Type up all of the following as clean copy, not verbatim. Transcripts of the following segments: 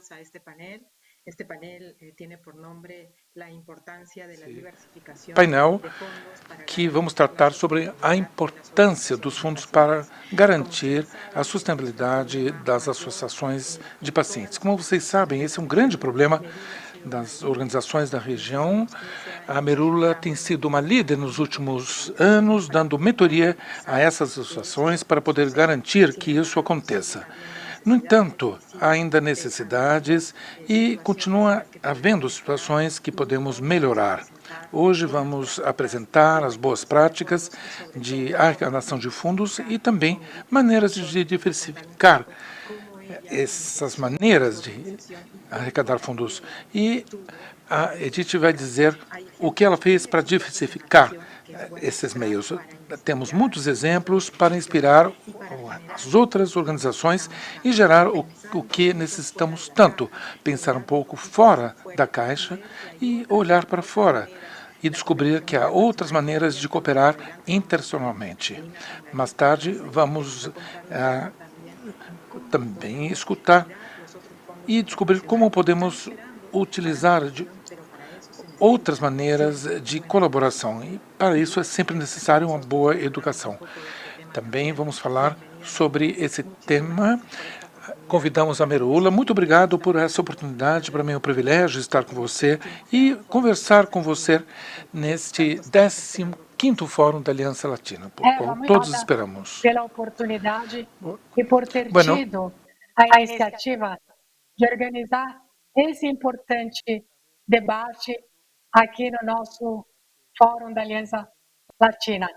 bienvenidos a este panel. Este panel tiene por nombre la importância da diversificação painel que vamos tratar sobre a importância dos fundos para garantir a sustentabilidade das associações de pacientes. Como vocês sabem, esse é um grande problema das organizações da região. A Merula tem sido uma líder nos últimos anos, dando mentoria a essas associações para poder garantir que isso aconteça. No entanto, há ainda necessidades e continua havendo situações que podemos melhorar. Hoje vamos apresentar as boas práticas de arrecadação de fundos e também maneiras de diversificar essas maneiras de arrecadar fundos. E a Edith vai dizer o que ela fez para diversificar esses meios. Temos muitos exemplos para inspirar as outras organizações e gerar o que necessitamos tanto, pensar um pouco fora da caixa e olhar para fora e descobrir que há outras maneiras de cooperar internacionalmente. Mais tarde, vamos também escutar e descobrir como podemos utilizar outras maneiras de colaboração. E para isso é sempre necessário uma boa educação. Também vamos falar sobre esse tema. Convidamos a Merula. Muito obrigado por essa oportunidade. Para mim é um privilégio estar com você e conversar com você neste 15º Fórum da Aliança Latina, por qual todos esperamos. Pela oportunidade e por ter tido a iniciativa de organizar esse importante debate aqui no nosso Fórum da Aliança Latina.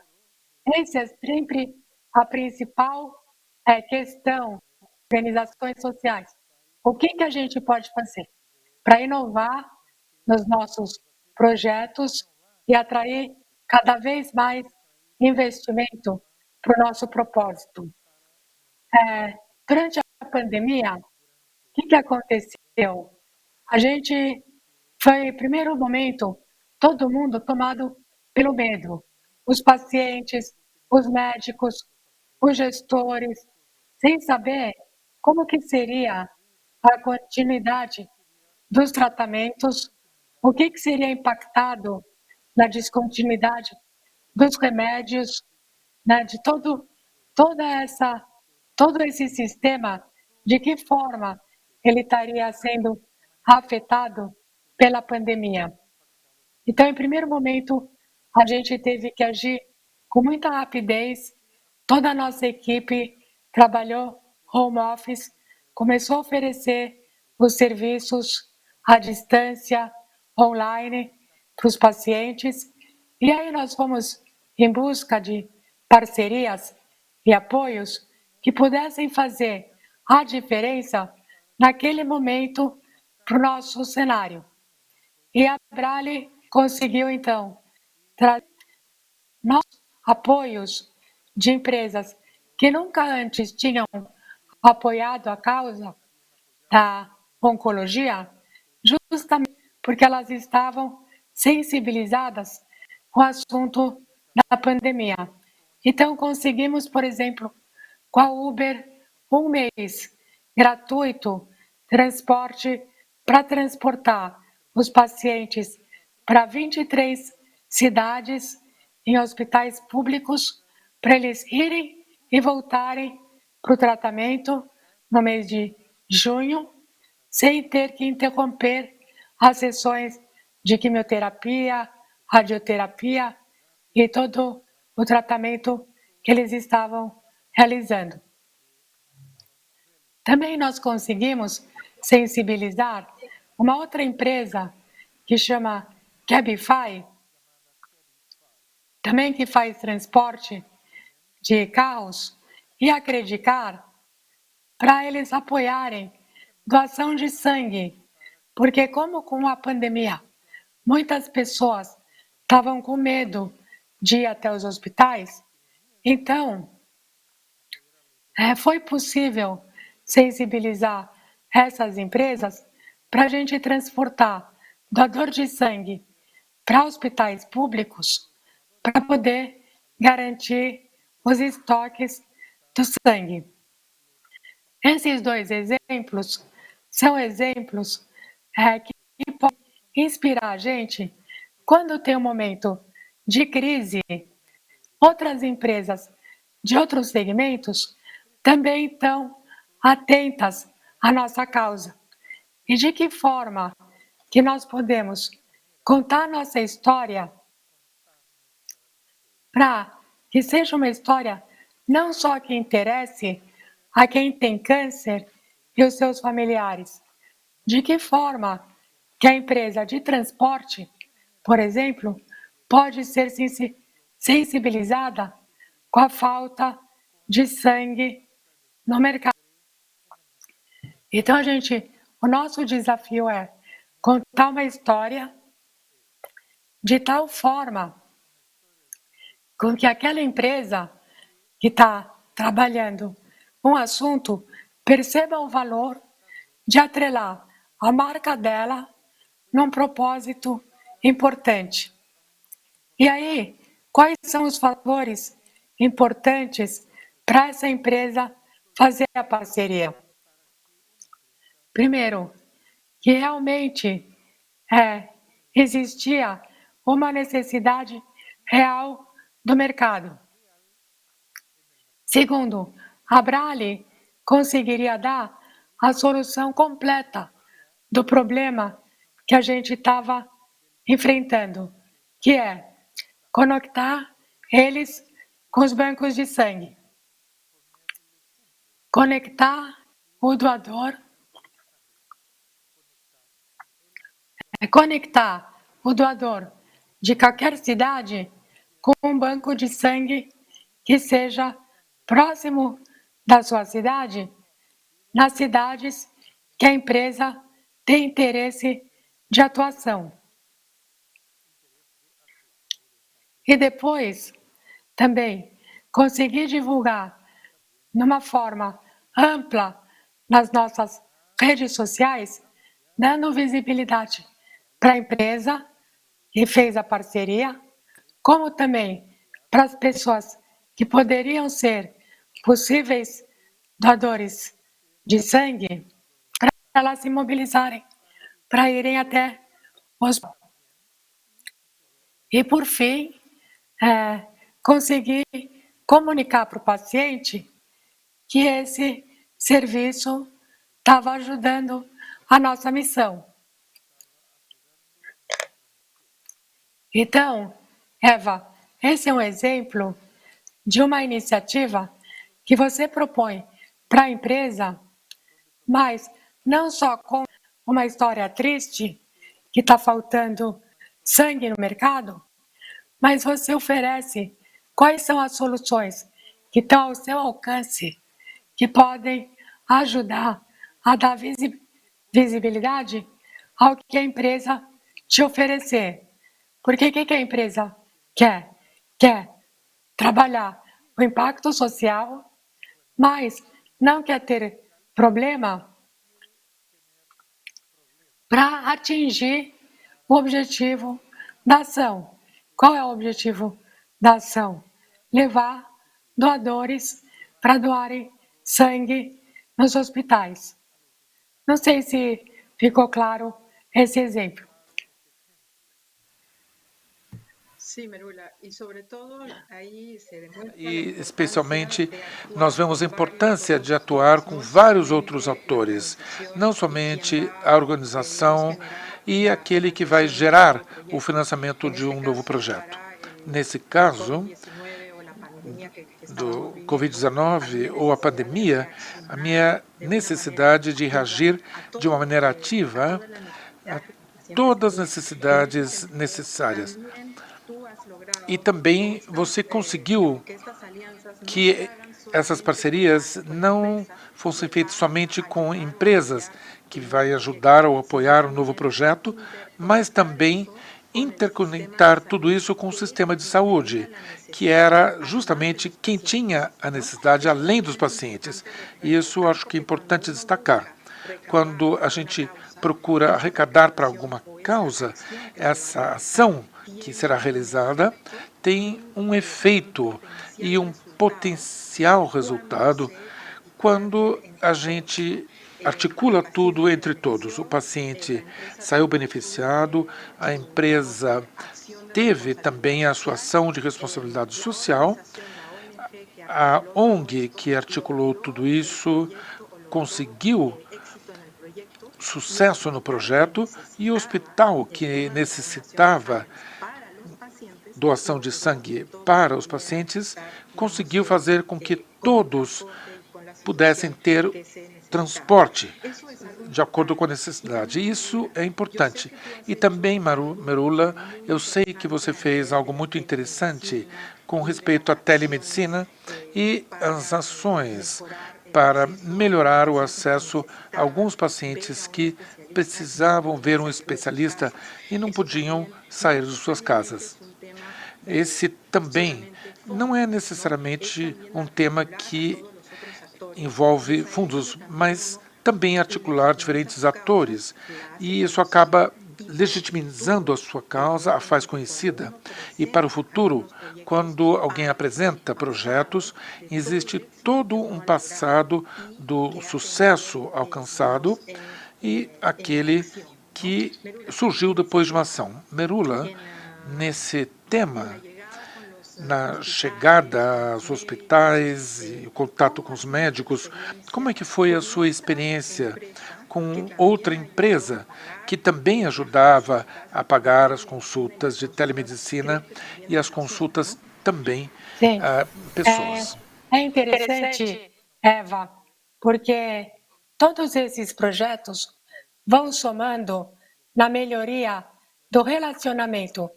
Essa é sempre a principal questão, organizações sociais. O que a gente pode fazer para inovar nos nossos projetos e atrair cada vez mais investimento para o nosso propósito? Durante a pandemia, o que aconteceu? A gente foi, em primeiro momento, todo mundo tomado pelo medo. Os pacientes, os médicos, os gestores, sem saber como que seria a continuidade dos tratamentos, o que seria impactado na descontinuidade dos remédios, né, de todo esse sistema, de que forma ele estaria sendo afetado pela pandemia. Então, em primeiro momento, a gente teve que agir com muita rapidez. Toda a nossa equipe trabalhou home office, começou a oferecer os serviços à distância, online, para os pacientes. E aí nós fomos em busca de parcerias e apoios que pudessem fazer a diferença naquele momento para o nosso cenário. E a Brale conseguiu, então, trazer nossos apoios de empresas que nunca antes tinham apoiado a causa da oncologia, justamente porque elas estavam sensibilizadas com o assunto da pandemia. Então, conseguimos, por exemplo, com a Uber, um mês gratuito, transporte para transportar os pacientes para 23 cidades em hospitais públicos, para eles irem e voltarem para o tratamento no mês de junho, sem ter que interromper as sessões de quimioterapia, radioterapia e todo o tratamento que eles estavam realizando. Também nós conseguimos sensibilizar uma outra empresa que chama Cabify, também que faz transporte de carros, e acreditar para eles apoiarem doação de sangue, porque como com a pandemia muitas pessoas estavam com medo de ir até os hospitais, então foi possível sensibilizar essas empresas para a gente transportar doador de sangue para hospitais públicos para poder garantir os estoques do sangue. Esses dois exemplos são exemplos que podem inspirar a gente quando tem um momento de crise. Outras empresas de outros segmentos também estão atentas à nossa causa. E de que forma que nós podemos contar nossa história para que seja uma história não só que interesse a quem tem câncer e os seus familiares. De que forma que a empresa de transporte, por exemplo, pode ser sensibilizada com a falta de sangue no mercado. Então, o nosso desafio é contar uma história de tal forma com que aquela empresa que está trabalhando um assunto perceba o valor de atrelar a marca dela num propósito importante. E aí, quais são os fatores importantes para essa empresa fazer a parceria? Primeiro, que realmente existia uma necessidade real do mercado. Segundo, a Brale conseguiria dar a solução completa do problema que a gente estava enfrentando, que é conectar eles com os bancos de sangue, conectar o doador, de qualquer cidade com um banco de sangue que seja próximo da sua cidade, nas cidades que a empresa tem interesse de atuação. E depois, também, conseguir divulgar numa forma ampla nas nossas redes sociais, dando visibilidade para a empresa que fez a parceria, como também para as pessoas que poderiam ser possíveis doadores de sangue, para elas se mobilizarem, para irem até o hospital. E, por fim, conseguir comunicar para o paciente que esse serviço estava ajudando a nossa missão. Então, Eva, esse é um exemplo de uma iniciativa que você propõe para a empresa, mas não só com uma história triste, que está faltando sangue no mercado, mas você oferece quais são as soluções que estão ao seu alcance, que podem ajudar a dar visibilidade ao que a empresa te oferecer. Porque o que a empresa quer? Quer trabalhar o impacto social, mas não quer ter problema para atingir o objetivo da ação. Qual é o objetivo da ação? Levar doadores para doarem sangue nos hospitais. Não sei se ficou claro esse exemplo. E, especialmente, nós vemos a importância de atuar com vários outros atores, não somente a organização e aquele que vai gerar o financiamento de um novo projeto. Nesse caso, do Covid-19 ou a pandemia, a minha necessidade de reagir de uma maneira ativa a todas as necessidades necessárias. E também você conseguiu que essas parcerias não fossem feitas somente com empresas que vai ajudar ou apoiar um novo projeto, mas também interconectar tudo isso com o sistema de saúde, que era justamente quem tinha a necessidade além dos pacientes. E isso eu acho que é importante destacar. Quando a gente procura arrecadar para alguma causa, essa ação que será realizada tem um efeito e um potencial resultado quando a gente articula tudo entre todos. O paciente saiu beneficiado, a empresa teve também a sua ação de responsabilidade social, a ONG que articulou tudo isso conseguiu sucesso no projeto e o hospital que necessitava doação de sangue para os pacientes conseguiu fazer com que todos pudessem ter transporte de acordo com a necessidade. Isso é importante. E também, Merula, eu sei que você fez algo muito interessante com respeito à telemedicina e as ações para melhorar o acesso a alguns pacientes que precisavam ver um especialista e não podiam sair de suas casas. Esse também não é necessariamente um tema que envolve fundos, mas também articular diferentes atores. E isso acaba legitimizando a sua causa, a faz conhecida. E para o futuro, quando alguém apresenta projetos, existe todo um passado do sucesso alcançado e aquele que surgiu depois de uma ação. Merula, nesse tema, na chegada aos hospitais e o contato com os médicos, como é que foi a sua experiência com outra empresa que também ajudava a pagar as consultas de telemedicina e as consultas também a pessoas? É interessante, Eva, porque todos esses projetos vão somando na melhoria do relacionamento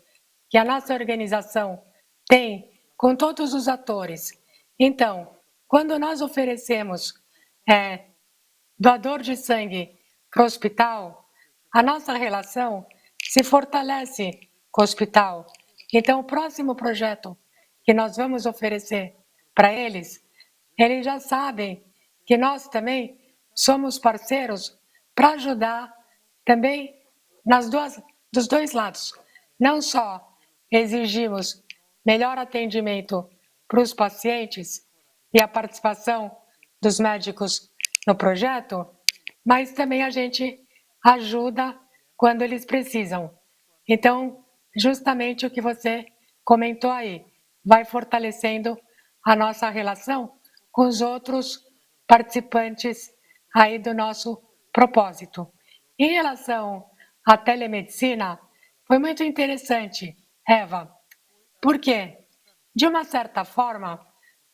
que a nossa organização tem com todos os atores. Então, quando nós oferecemos doador de sangue para o hospital, a nossa relação se fortalece com o hospital. Então, o próximo projeto que nós vamos oferecer para eles já sabem que nós também somos parceiros para ajudar também dos dois lados. Não só exigimos melhor atendimento para os pacientes e a participação dos médicos no projeto, mas também a gente ajuda quando eles precisam. Então, justamente o que você comentou aí, vai fortalecendo a nossa relação com os outros participantes aí do nosso propósito. Em relação à telemedicina, foi muito interessante, Eva, porque, de uma certa forma,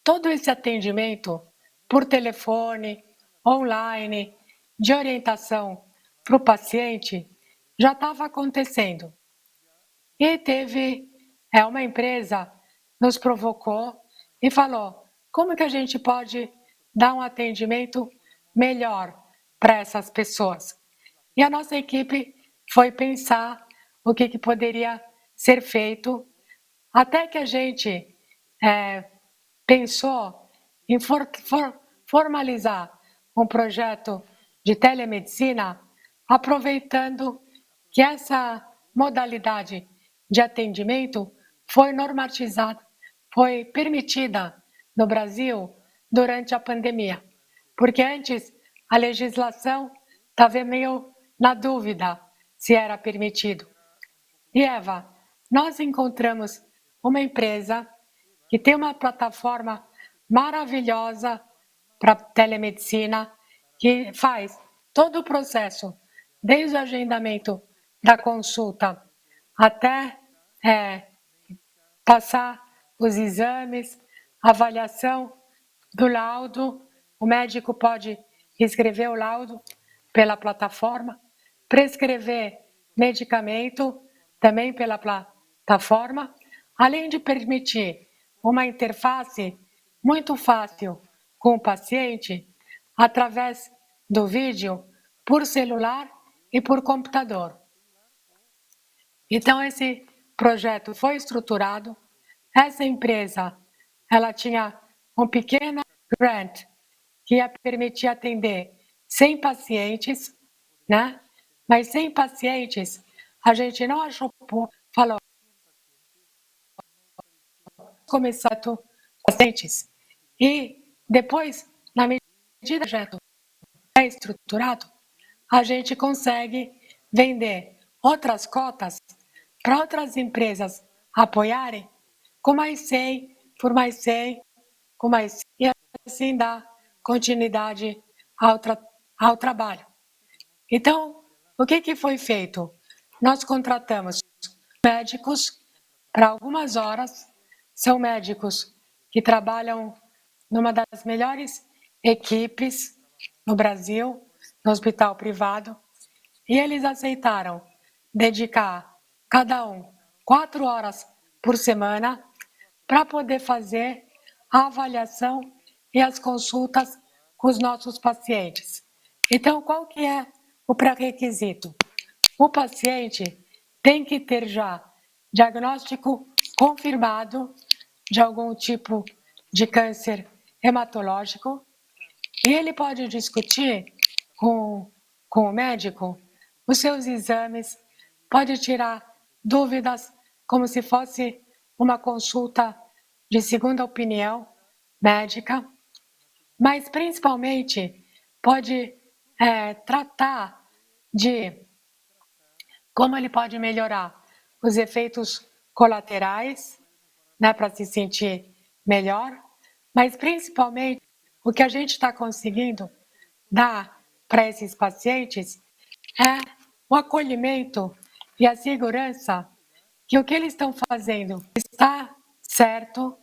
todo esse atendimento por telefone, online, de orientação para o paciente, já estava acontecendo. E teve uma empresa nos provocou e falou: como que a gente pode dar um atendimento melhor para essas pessoas? E a nossa equipe foi pensar o que poderia ser feito, até que a gente pensou em formalizar um projeto de telemedicina, aproveitando que essa modalidade de atendimento foi normatizada, foi permitida no Brasil durante a pandemia, porque antes a legislação estava meio na dúvida se era permitido. E Eva, nós encontramos uma empresa que tem uma plataforma maravilhosa para telemedicina, que faz todo o processo, desde o agendamento da consulta até passar os exames, avaliação do laudo. O médico pode escrever o laudo pela plataforma, prescrever medicamento também pela plataforma, além de permitir uma interface muito fácil com o paciente através do vídeo por celular e por computador. Então, esse projeto foi estruturado. Essa empresa, ela tinha um pequeno grant que ia permitir atender 100 pacientes, né? Mas 100 pacientes, a gente não achou, falou, começar com pacientes. E depois, na medida do projeto, estruturado, a gente consegue vender outras cotas para outras empresas apoiarem com mais 100, por mais 100, com mais 100, e assim dar continuidade ao trabalho. Então, o que foi feito? Nós contratamos médicos para algumas horas, são médicos que trabalham numa das melhores equipes no Brasil, no hospital privado, e eles aceitaram dedicar cada um 4 horas por semana para poder fazer a avaliação e as consultas com os nossos pacientes. Então, qual que é o pré-requisito? O paciente tem que ter já diagnóstico confirmado de algum tipo de câncer hematológico e ele pode discutir com o médico os seus exames, pode tirar dúvidas como se fosse uma consulta de segunda opinião médica, mas principalmente pode tratar de como ele pode melhorar os efeitos colaterais, né, para se sentir melhor, mas principalmente o que a gente está conseguindo dar para esses pacientes é o acolhimento e a segurança que o que eles estão fazendo está certo,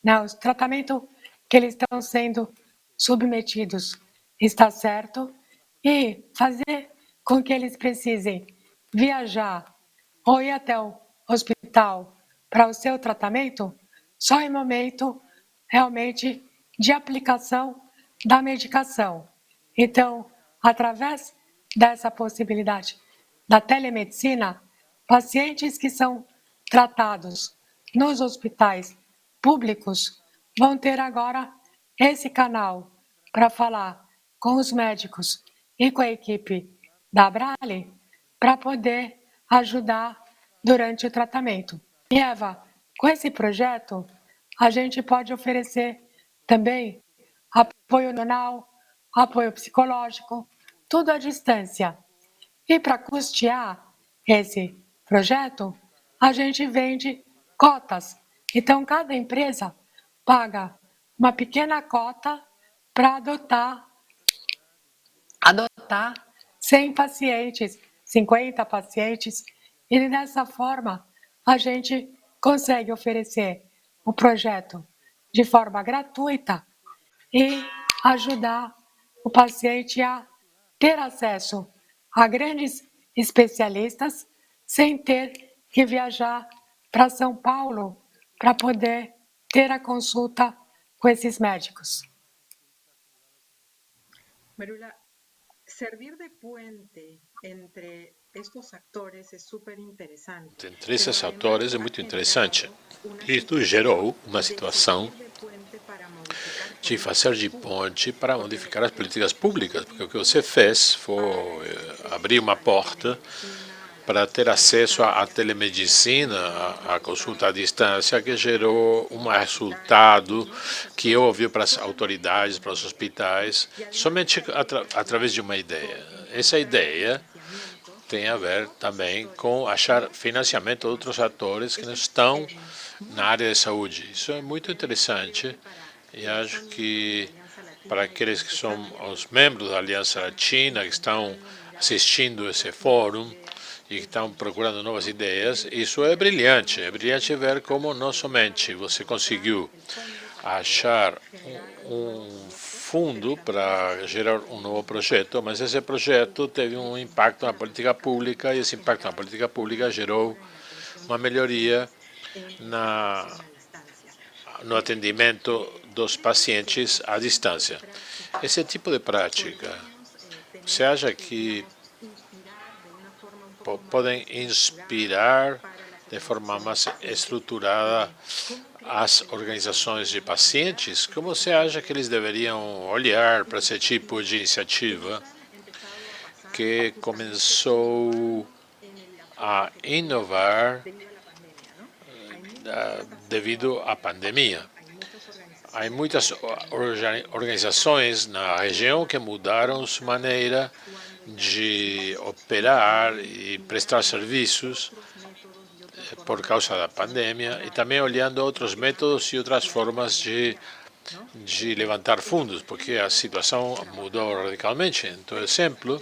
né, o tratamento que eles estão sendo submetidos está certo, e fazer com que eles precisem viajar ou ir até o hospital para o seu tratamento só em momento realmente de aplicação da medicação. Então, através dessa possibilidade da telemedicina, pacientes que são tratados nos hospitais públicos vão ter agora esse canal para falar com os médicos e com a equipe da Abrale para poder ajudar durante o tratamento. E Eva, com esse projeto, a gente pode oferecer também apoio nutricional, apoio psicológico, tudo à distância. E para custear esse projeto, a gente vende cotas. Então, cada empresa paga uma pequena cota para adotar 100 pacientes, 50 pacientes, e dessa forma a gente consegue oferecer o projeto de forma gratuita e ajudar o paciente a ter acesso a grandes especialistas sem ter que viajar para São Paulo para poder ter a consulta com esses médicos. Marula, servir de puente entre estes atores é super interessante. Entre esses atores é muito interessante. Isto gerou uma situação de fazer de ponte para modificar as políticas públicas, porque o que você fez foi abrir uma porta para ter acesso à telemedicina, à consulta à distância, que gerou um resultado que ouviu para as autoridades, para os hospitais, somente através de uma ideia. Essa ideia tem a ver também com achar financiamento de outros atores que não estão na área de saúde. Isso é muito interessante e acho que para aqueles que são os membros da Aliança Latina, que estão assistindo esse fórum e que estão procurando novas ideias, isso é brilhante. É brilhante ver como não somente você conseguiu achar um fundo para gerar um novo projeto, mas esse projeto teve um impacto na política pública e esse impacto na política pública gerou uma melhoria no atendimento dos pacientes à distância. Esse tipo de prática, você acha que podem inspirar de forma mais estruturada as organizações de pacientes? Como você acha que eles deveriam olhar para esse tipo de iniciativa que começou a inovar devido à pandemia? há muitas organizações na região que mudaram sua maneira de operar e prestar serviços por causa da pandemia, e também olhando outros métodos e outras formas de levantar fundos, porque a situação mudou radicalmente. Então, exemplo,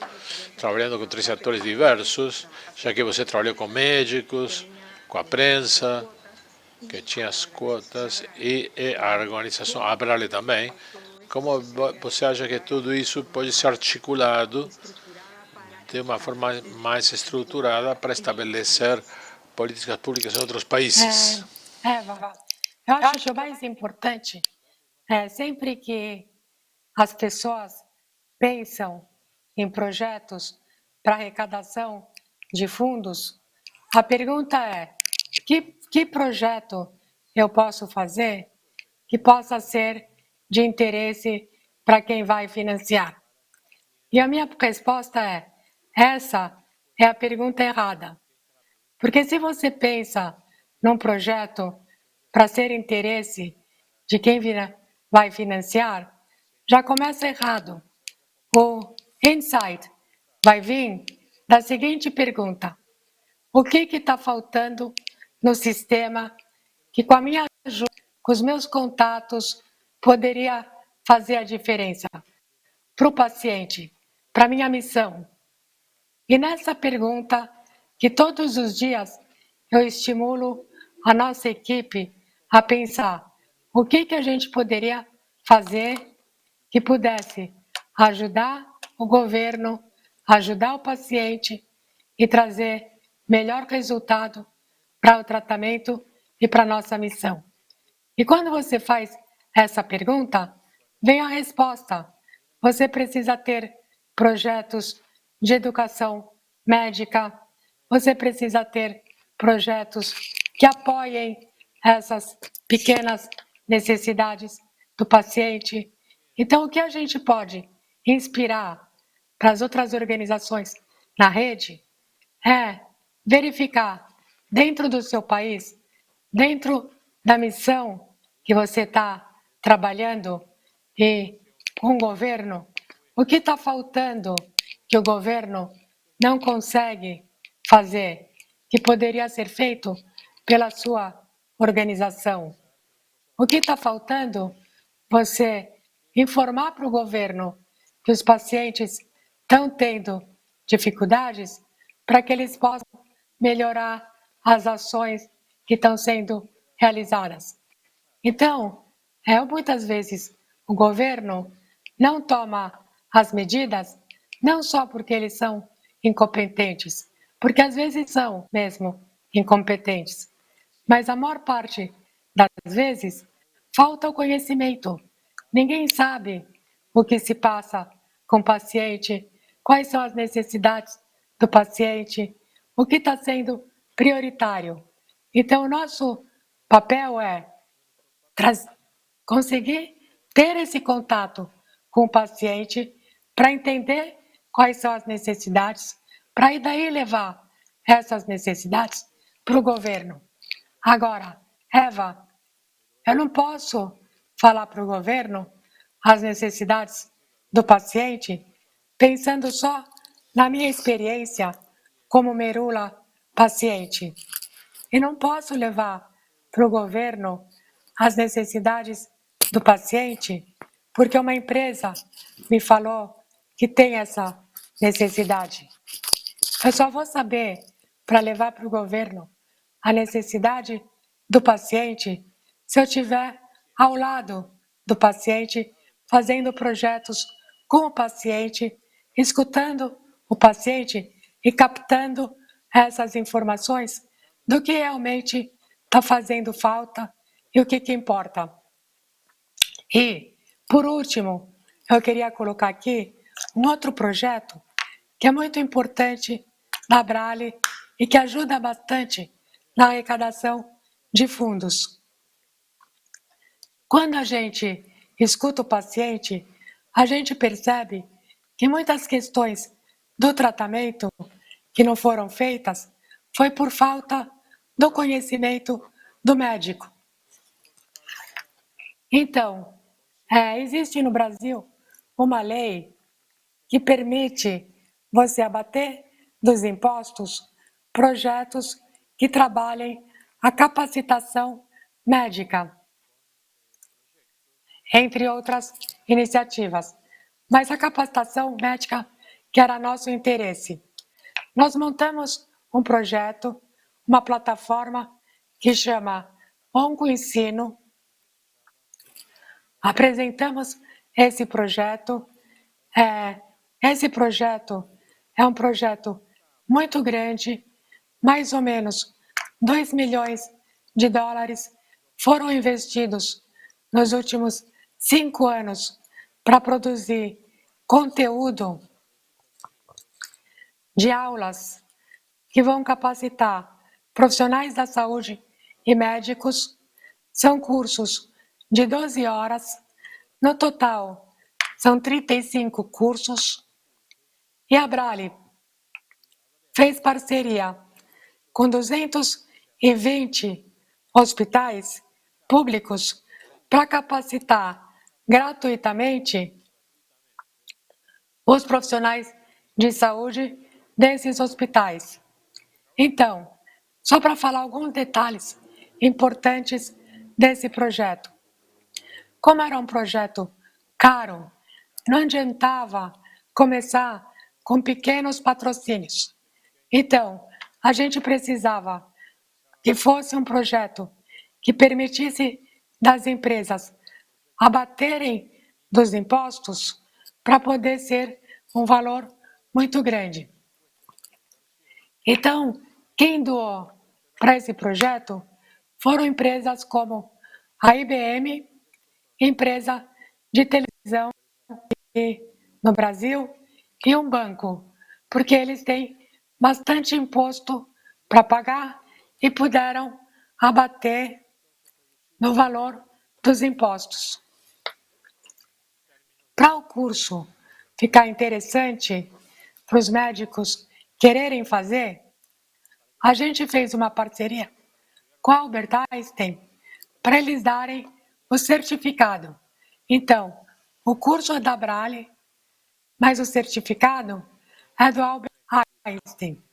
trabalhando com 3 atores diversos, já que você trabalhou com médicos, com a prensa, que tinha as cotas, e a organização Abrale também, como você acha que tudo isso pode ser articulado de uma forma mais estruturada para estabelecer políticas públicas em outros países? Vavá, eu acho que o mais importante é sempre que as pessoas pensam em projetos para arrecadação de fundos, a pergunta é: que projeto eu posso fazer que possa ser de interesse para quem vai financiar? E a minha resposta é: essa é a pergunta errada. Porque se você pensa num projeto para ser interesse de quem vai financiar, já começa errado. O insight vai vir da seguinte pergunta: o que está faltando no sistema que, com a minha ajuda, com os meus contatos, poderia fazer a diferença para o paciente, para a minha missão? E nessa pergunta, que todos os dias eu estimulo a nossa equipe a pensar o que a gente poderia fazer que pudesse ajudar o governo, ajudar o paciente e trazer melhor resultado para o tratamento e para a nossa missão. E quando você faz essa pergunta, vem a resposta. Você precisa ter projetos de educação médica, você precisa ter projetos que apoiem essas pequenas necessidades do paciente. Então, o que a gente pode inspirar para as outras organizações na rede é verificar dentro do seu país, dentro da missão que você está trabalhando e com o governo, o que está faltando que o governo não consegue fazer, que poderia ser feito pela sua organização. O que está faltando você informar para o governo que os pacientes estão tendo dificuldades para que eles possam melhorar as ações que estão sendo realizadas. Então, muitas vezes o governo não toma as medidas não só porque eles são incompetentes, porque às vezes são mesmo incompetentes, mas a maior parte das vezes falta o conhecimento. Ninguém sabe o que se passa com o paciente, quais são as necessidades do paciente, o que está sendo prioritário. Então, o nosso papel é conseguir ter esse contato com o paciente para entender quais são as necessidades, para daí levar essas necessidades para o governo. Agora, Eva, eu não posso falar para o governo as necessidades do paciente pensando só na minha experiência como merula paciente. E não posso levar para o governo as necessidades do paciente porque uma empresa me falou que tem essa necessidade. Eu só vou saber para levar para o governo a necessidade do paciente se eu estiver ao lado do paciente, fazendo projetos com o paciente, escutando o paciente e captando essas informações do que realmente está fazendo falta e o que importa. E, por último, eu queria colocar aqui um outro projeto que é muito importante da Abrale e que ajuda bastante na arrecadação de fundos. Quando a gente escuta o paciente, a gente percebe que muitas questões do tratamento que não foram feitas foi por falta do conhecimento do médico. Então, existe no Brasil uma lei que permite você abater dos impostos projetos que trabalhem a capacitação médica, entre outras iniciativas. Mas a capacitação médica, que era nosso interesse. Nós montamos um projeto, uma plataforma que chama OncoEnsino. Apresentamos esse projeto. Esse projeto é um projeto muito grande, mais ou menos 2 milhões de dólares foram investidos nos últimos 5 anos para produzir conteúdo de aulas que vão capacitar profissionais da saúde e médicos. São cursos de 12 horas, no total são 35 cursos, e a Brale fez parceria com 220 hospitais públicos para capacitar gratuitamente os profissionais de saúde desses hospitais. Então, só para falar alguns detalhes importantes desse projeto. Como era um projeto caro, não adiantava começar com pequenos patrocínios. Então, a gente precisava que fosse um projeto que permitisse das empresas abaterem dos impostos para poder ser um valor muito grande. Então, quem doou para esse projeto foram empresas como a IBM, empresa de televisão no Brasil, e um banco, porque eles têm bastante imposto para pagar e puderam abater no valor dos impostos. Para o curso ficar interessante para os médicos quererem fazer, a gente fez uma parceria com a Albert Einstein para eles darem o certificado. Então, o curso é da Brale, mas o certificado é do Albert Einstein.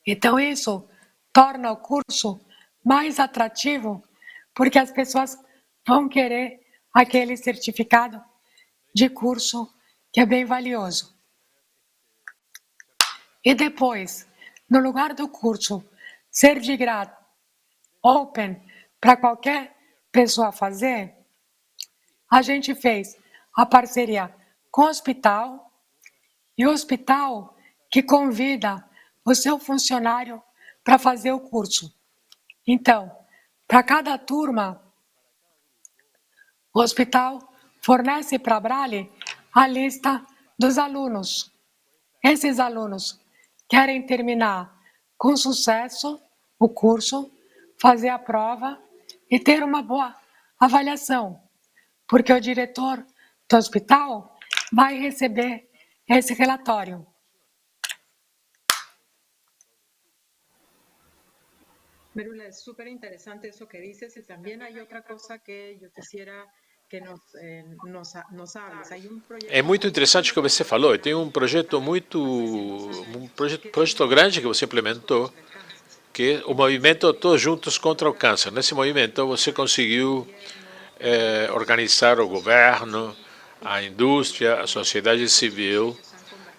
Então, isso torna o curso mais atrativo, porque as pessoas vão querer aquele certificado de curso que é bem valioso. E depois, no lugar do curso ser de grátis, open, para qualquer pessoa fazer, a gente fez a parceria com o hospital, e o hospital que convida o seu funcionário para fazer o curso. Então, para cada turma, o hospital fornece para a Brale a lista dos alunos. Esses alunos querem terminar com sucesso o curso, fazer a prova e ter uma boa avaliação, porque o diretor do hospital vai receber esse relatório. Merula, es súper interesante eso que dices, y también hay otra cosa que yo quisiera que nos hables. Hay un proyecto... É muito interessante o que você falou. Tem um projeto projeto grande que você implementou, que é o movimento Todos Juntos contra o Câncer. Nesse movimento você conseguiu organizar o governo, a indústria, a sociedade civil,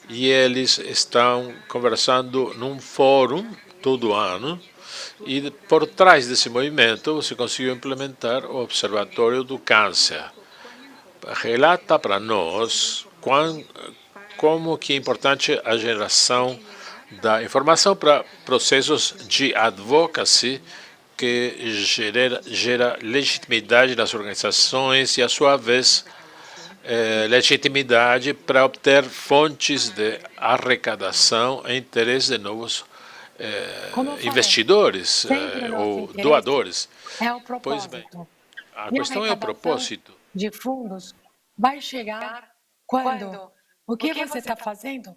e eles estão conversando num fórum todo ano, e por trás desse movimento você conseguiu implementar o Observatório do Câncer. Relata para nós como que é importante a geração da informação para processos de advocacy que gera legitimidade das organizações e, a sua vez, legitimidade para obter fontes de arrecadação em interesse de novos investidores ou doadores. É o propósito. Pois bem, a questão é o propósito. De fundos vai chegar quando o que você está fazendo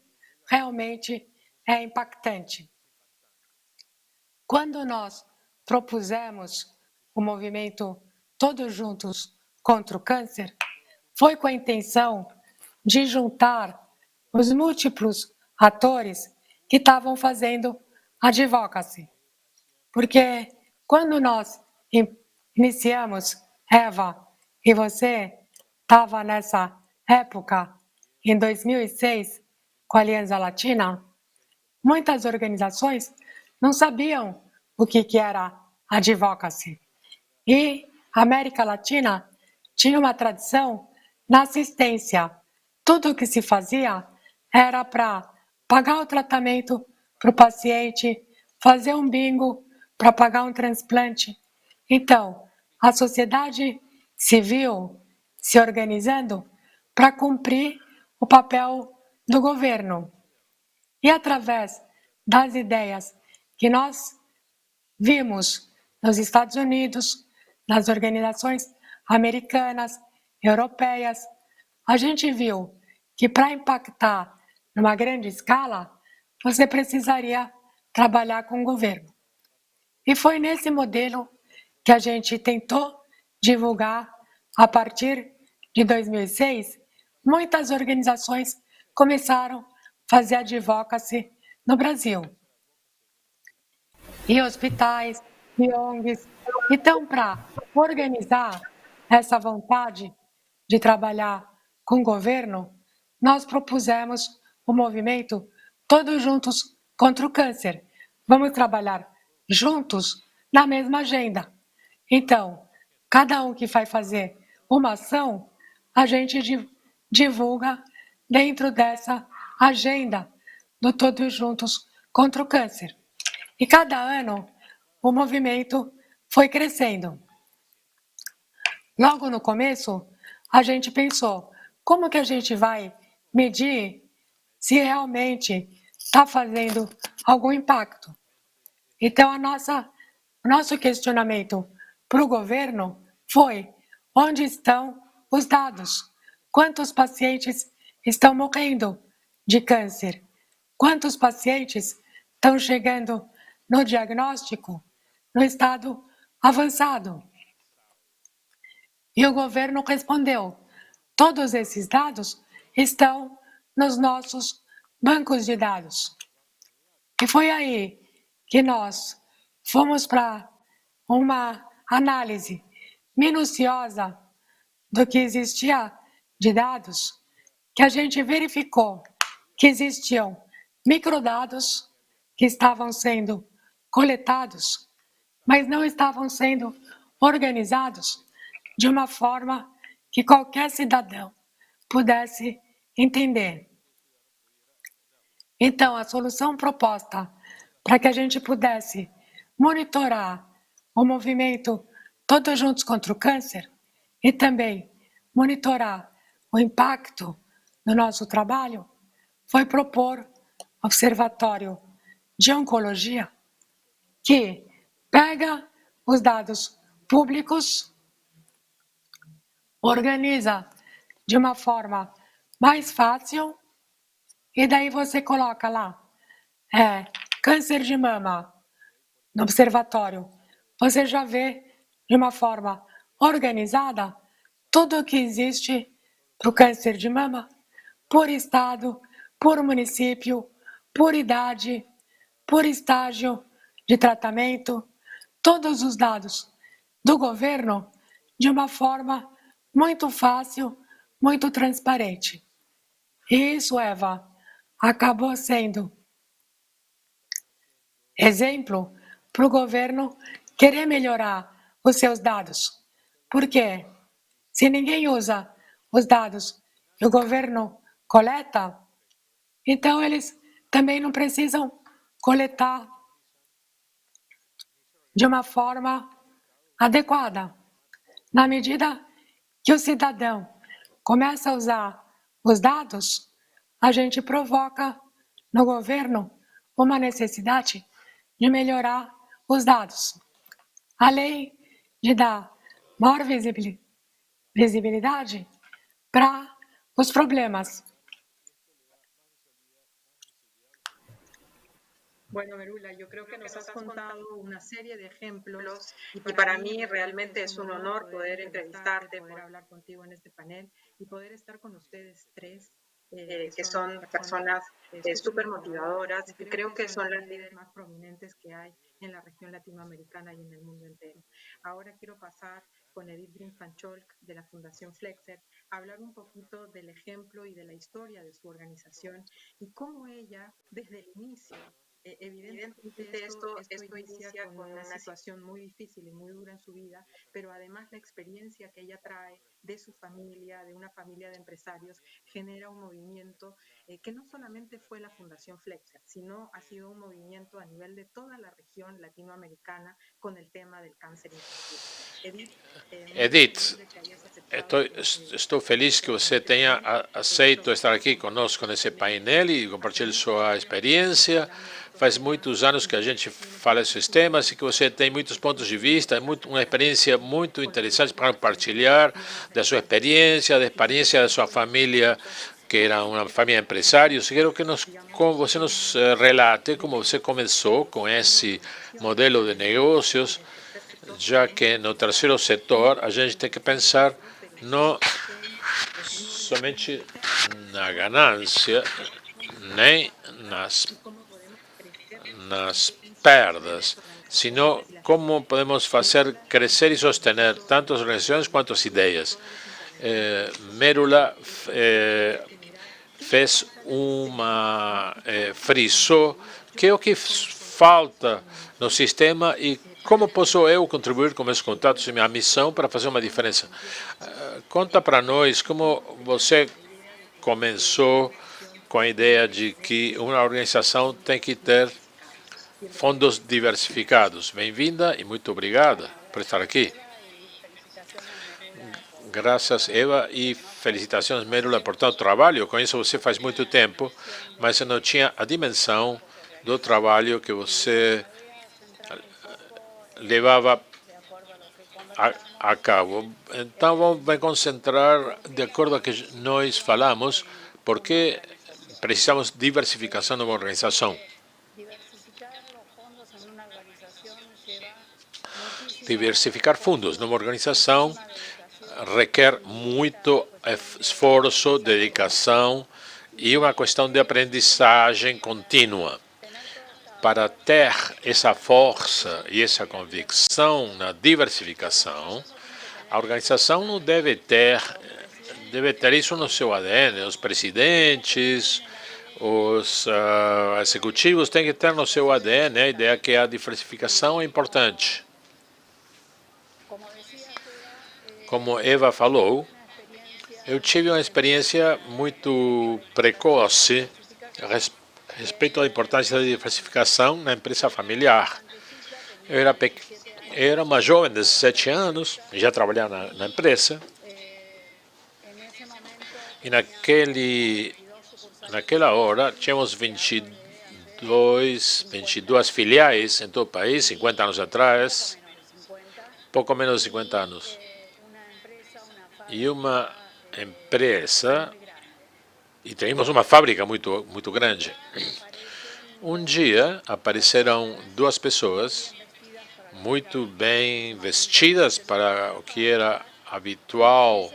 realmente é impactante. Quando nós propusemos o movimento Todos Juntos contra o Câncer, foi com a intenção de juntar os múltiplos atores que estavam fazendo advocacy. Porque quando nós iniciamos, Eva, e você estava nessa época, em 2006, com a Aliança Latina, muitas organizações não sabiam o que era advocacy. E a América Latina tinha uma tradição na assistência. Tudo o que se fazia era para pagar o tratamento para o paciente, fazer um bingo para pagar um transplante. Então, a sociedade civil se organizando para cumprir o papel do governo. E através das ideias que nós vimos nos Estados Unidos, nas organizações americanas, europeias, a gente viu que para impactar numa grande escala, você precisaria trabalhar com o governo. E foi nesse modelo que a gente tentou divulgar a partir de 2006. Muitas organizações começaram a fazer advocacy no Brasil. E hospitais, e ONGs. Então, para organizar essa vontade de trabalhar com o governo, nós propusemos o movimento Todos Juntos contra o Câncer. Vamos trabalhar juntos na mesma agenda. Então, cada um que vai fazer uma ação, a gente divulga dentro dessa agenda do Todos Juntos contra o Câncer. E cada ano o movimento foi crescendo. Logo no começo, a gente pensou, como que a gente vai medir se realmente está fazendo algum impacto? Então, o nosso questionamento para o governo foi, onde estão os dados? Quantos pacientes estão morrendo de câncer? Quantos pacientes estão chegando no diagnóstico no estado avançado? E o governo respondeu, todos esses dados estão nos nossos bancos de dados. E foi aí que nós fomos para uma análise minuciosa do que existia de dados, que a gente verificou que existiam microdados que estavam sendo coletados, mas não estavam sendo organizados de uma forma que qualquer cidadão pudesse entender. Então, a solução proposta para que a gente pudesse monitorar o movimento Todos Juntos contra o Câncer e também monitorar o impacto do nosso trabalho foi propor observatório de oncologia que pega os dados públicos, organiza de uma forma mais fácil e daí você coloca lá câncer de mama no observatório. Você já vê de uma forma organizada tudo o que existe para o câncer de mama, por estado, por município, por idade, por estágio de tratamento, todos os dados do governo de uma forma muito fácil, muito transparente. E isso, Eva, acabou sendo exemplo para o governo querer melhorar os seus dados. Porque se ninguém usa os dados que o governo coleta, então eles também não precisam coletar de uma forma adequada. Na medida que o cidadão começa a usar os dados, a gente provoca no governo uma necessidade de melhorar os dados, além de dar maior visibilidade para os problemas. Bueno, Merula, yo creo que nos has contado una serie de ejemplos y Y para para mí mí realmente realmente es es un un honor honor poder poder entrevistarte, entrevistarte, poder hablar contigo en este panel y poder estar con ustedes tres, que que son son personas personas súper súper motivadoras motivadoras y y creo creo que que son son las las líderes más prominentes que hay en la región latinoamericana y en el mundo entero. Ahora quiero pasar con Edith Grinfant-Scholk de la Fundación Flexer a hablar un poquito del ejemplo y de la historia de su organización y cómo ella, desde el inicio, evidentemente evidentemente esto esto inicia inicia con con una una situación muy difícil y muy dura en su vida, pero además la experiencia que ella trae de su familia, de una familia de empresarios, genera un movimiento que no solamente fue la Fundación Flexer, sino ha sido un movimiento a nivel de toda la región latinoamericana con el tema del cáncer infantil. Edith, muy Edith, feliz de que hayas aceptado estou feliz que participar en você este tenha panel. aceito Sobre estar todo aqui porque conosco nesse tenemos painel e hace compartilhar muchos sua años que venimos experiência. hablando de estos Faz temas muitos anos y que a veo gente que tienes fala una esses súper temas e que você tem experiencia muitos y que pontos de tienes vista, mucha uma experiência relación muito con los interessante grupos para diferentes, compartilhar miembros de da la sua organización. experiência, da Y me experiência da gustaría sua saber, família, que era uma família de empresários. Quero que você nos relate como você começou com esse modelo de negócios, já que no terceiro setor a gente tem que pensar não somente na ganância, nem nas perdas, sino como podemos fazer crescer e sostener tanto as organizações quanto as ideias. Mérula fez frisou que é o que falta no sistema e como posso eu contribuir com meus contatos e minha missão para fazer uma diferença. Conta para nós como você começou com a ideia de que uma organização tem que ter fondos diversificados. Bem-vinda e muito obrigada por estar aqui. Graças, Eva, e felicitações, Mérula, por tanto trabalho. Conheço você faz muito tempo, mas eu não tinha a dimensão do trabalho que você levava a cabo. Então, vamos me concentrar de acordo a que nós falamos, porque precisamos de diversificação numa organização. Diversificar fundos numa organização requer muito esforço, dedicação e uma questão de aprendizagem contínua. Para ter essa força e essa convicção na diversificação, a organização não deve ter isso no seu ADN. Os presidentes, os executivos têm que ter no seu ADN a ideia que a diversificação é importante. Como Eva falou, eu tive uma experiência muito precoce a respeito à importância da diversificação na empresa familiar. Eu era uma jovem de 17 anos, já trabalhava na empresa, e naquela hora tínhamos 22 filiais em todo o país, 50 anos atrás, pouco menos de 50 anos. E uma empresa, e tínhamos uma fábrica muito, muito grande. Um dia apareceram duas pessoas muito bem vestidas para o que era habitual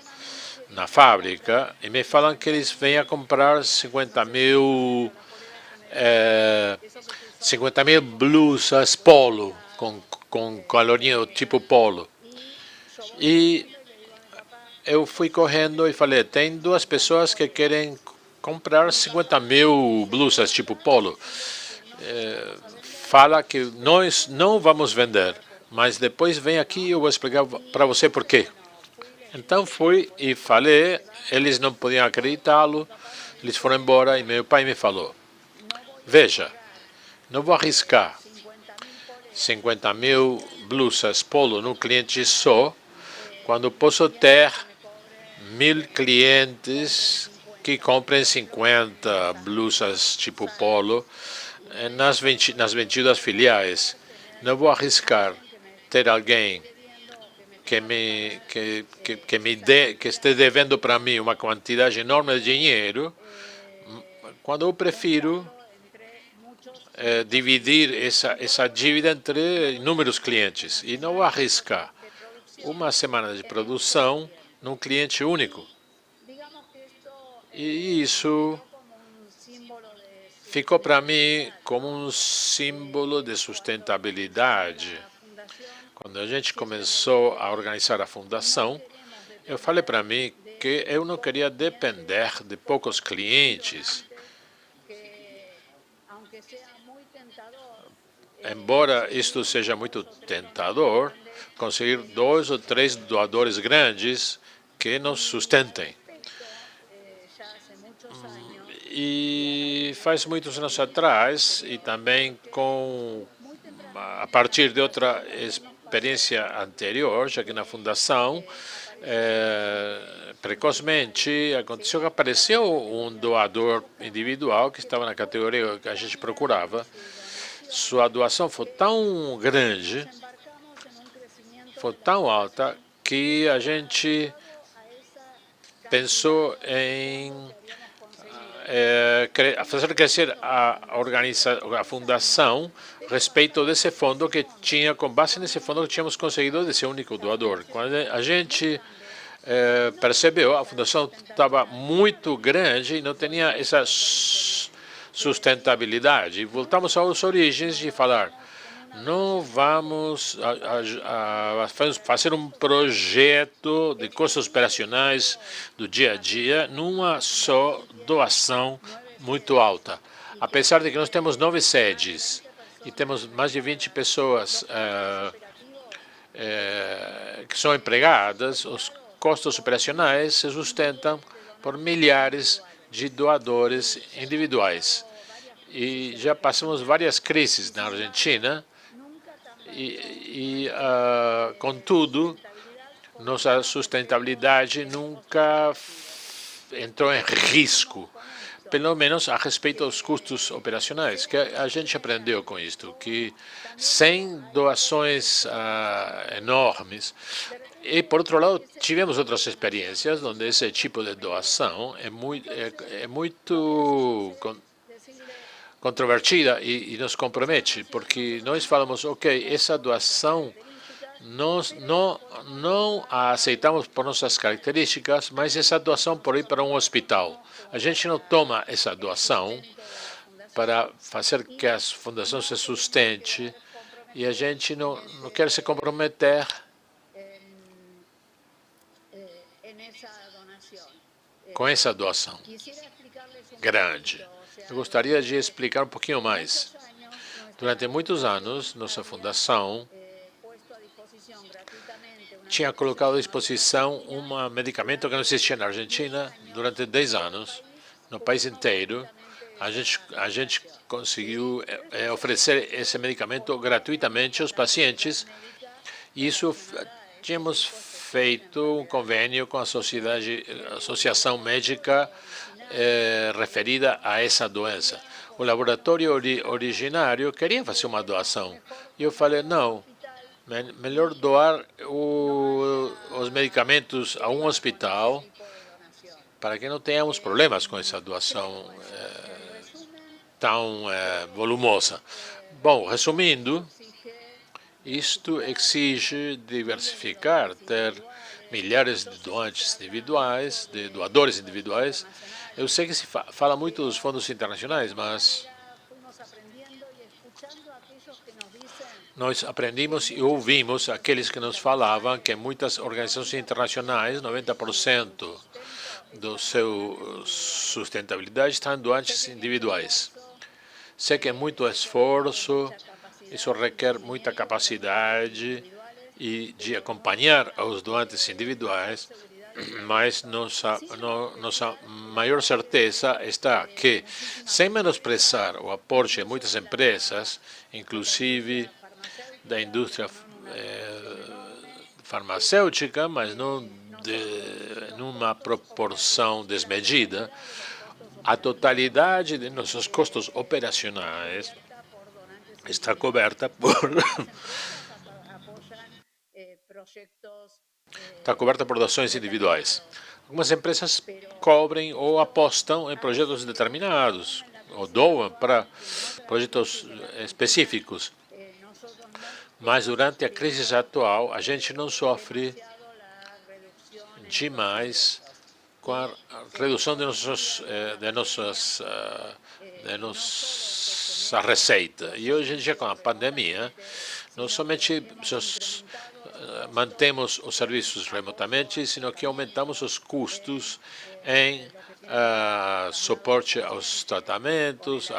na fábrica e me falam que eles vêm a comprar 50 mil blusas polo, com calorinho tipo polo. E eu fui correndo e falei, tem duas pessoas que querem comprar 50 mil blusas tipo polo. Fala que nós não vamos vender, mas depois vem aqui e eu vou explicar para você por quê. Então fui e falei, eles não podiam acreditá-lo, eles foram embora e meu pai me falou, veja, não vou arriscar 50 mil blusas polo num cliente só, quando posso ter 1000 clientes que comprem 50 blusas tipo polo nas 22 filiais. Não vou arriscar ter alguém que esteja devendo para mim uma quantidade enorme de dinheiro, quando eu prefiro dividir essa dívida entre inúmeros clientes e não arriscar uma semana de produção num cliente único. E isso ficou para mim como um símbolo de sustentabilidade. Quando a gente começou a organizar a fundação, eu falei para mim que eu não queria depender de poucos clientes. Embora isto seja muito tentador, conseguir 2 ou 3 doadores grandes que nos sustentem. E faz muitos anos atrás, e também a partir de outra experiência anterior, já que na fundação, precocemente aconteceu que apareceu um doador individual que estava na categoria que a gente procurava. Sua doação foi tão grande, foi tão alta, que a gente pensou em fazer crescer a fundação a respeito desse fundo que tinha, com base nesse fundo que tínhamos conseguido desse único doador. Quando a gente percebeu, a fundação estava muito grande e não tinha essa sustentabilidade. E voltamos às origens de falar, não vamos fazer um projeto de custos operacionais do dia a dia numa só doação muito alta. Apesar de que nós temos 9 sedes e temos mais de 20 pessoas que são empregadas, os custos operacionais se sustentam por milhares de doadores individuais. E já passamos várias crises na Argentina contudo, nossa sustentabilidade nunca entrou em risco, pelo menos a respeito dos custos operacionais, que a gente aprendeu com isto, que sem doações enormes. E, por outro lado, tivemos outras experiências onde esse tipo de doação é muito controvertida e nos compromete, porque nós falamos, ok, essa doação nós não a aceitamos por nossas características, mas essa doação por ir para um hospital. A gente não toma essa doação para fazer que a fundação se sustente e a gente não quer se comprometer com essa doação grande. Eu gostaria de explicar um pouquinho mais. Durante muitos anos, nossa fundação tinha colocado à disposição um medicamento que não existia na Argentina durante 10 anos, no país inteiro. A gente conseguiu oferecer esse medicamento gratuitamente aos pacientes. E isso tínhamos feito um convênio com a Associação Médica referida a essa doença. O laboratório originário queria fazer uma doação. E eu falei, não, melhor doar os medicamentos a um hospital para que não tenhamos problemas com essa doação tão volumosa. Bom, resumindo, isto exige diversificar, ter milhares de doadores individuais. Eu sei que se fala muito dos fundos internacionais, mas nós aprendimos e ouvimos aqueles que nos falavam que muitas organizações internacionais, 90% do seu sustentabilidade está em doantes individuais. Sei que é muito esforço, isso requer muita capacidade e de acompanhar os doantes individuais, mas nossa maior certeza está que, sem menosprezar o aporte de muitas empresas, inclusive da indústria farmacêutica, mas não numa proporção desmedida, a totalidade de nossos custos operacionais está coberta por doações individuais. Algumas empresas cobrem ou apostam em projetos determinados, ou doam para projetos específicos. Mas durante a crise atual, a gente não sofre demais com a redução de nossa receita. E hoje em dia, com a pandemia, não somente mantemos os serviços remotamente, sino que aumentamos os custos em suporte aos tratamentos,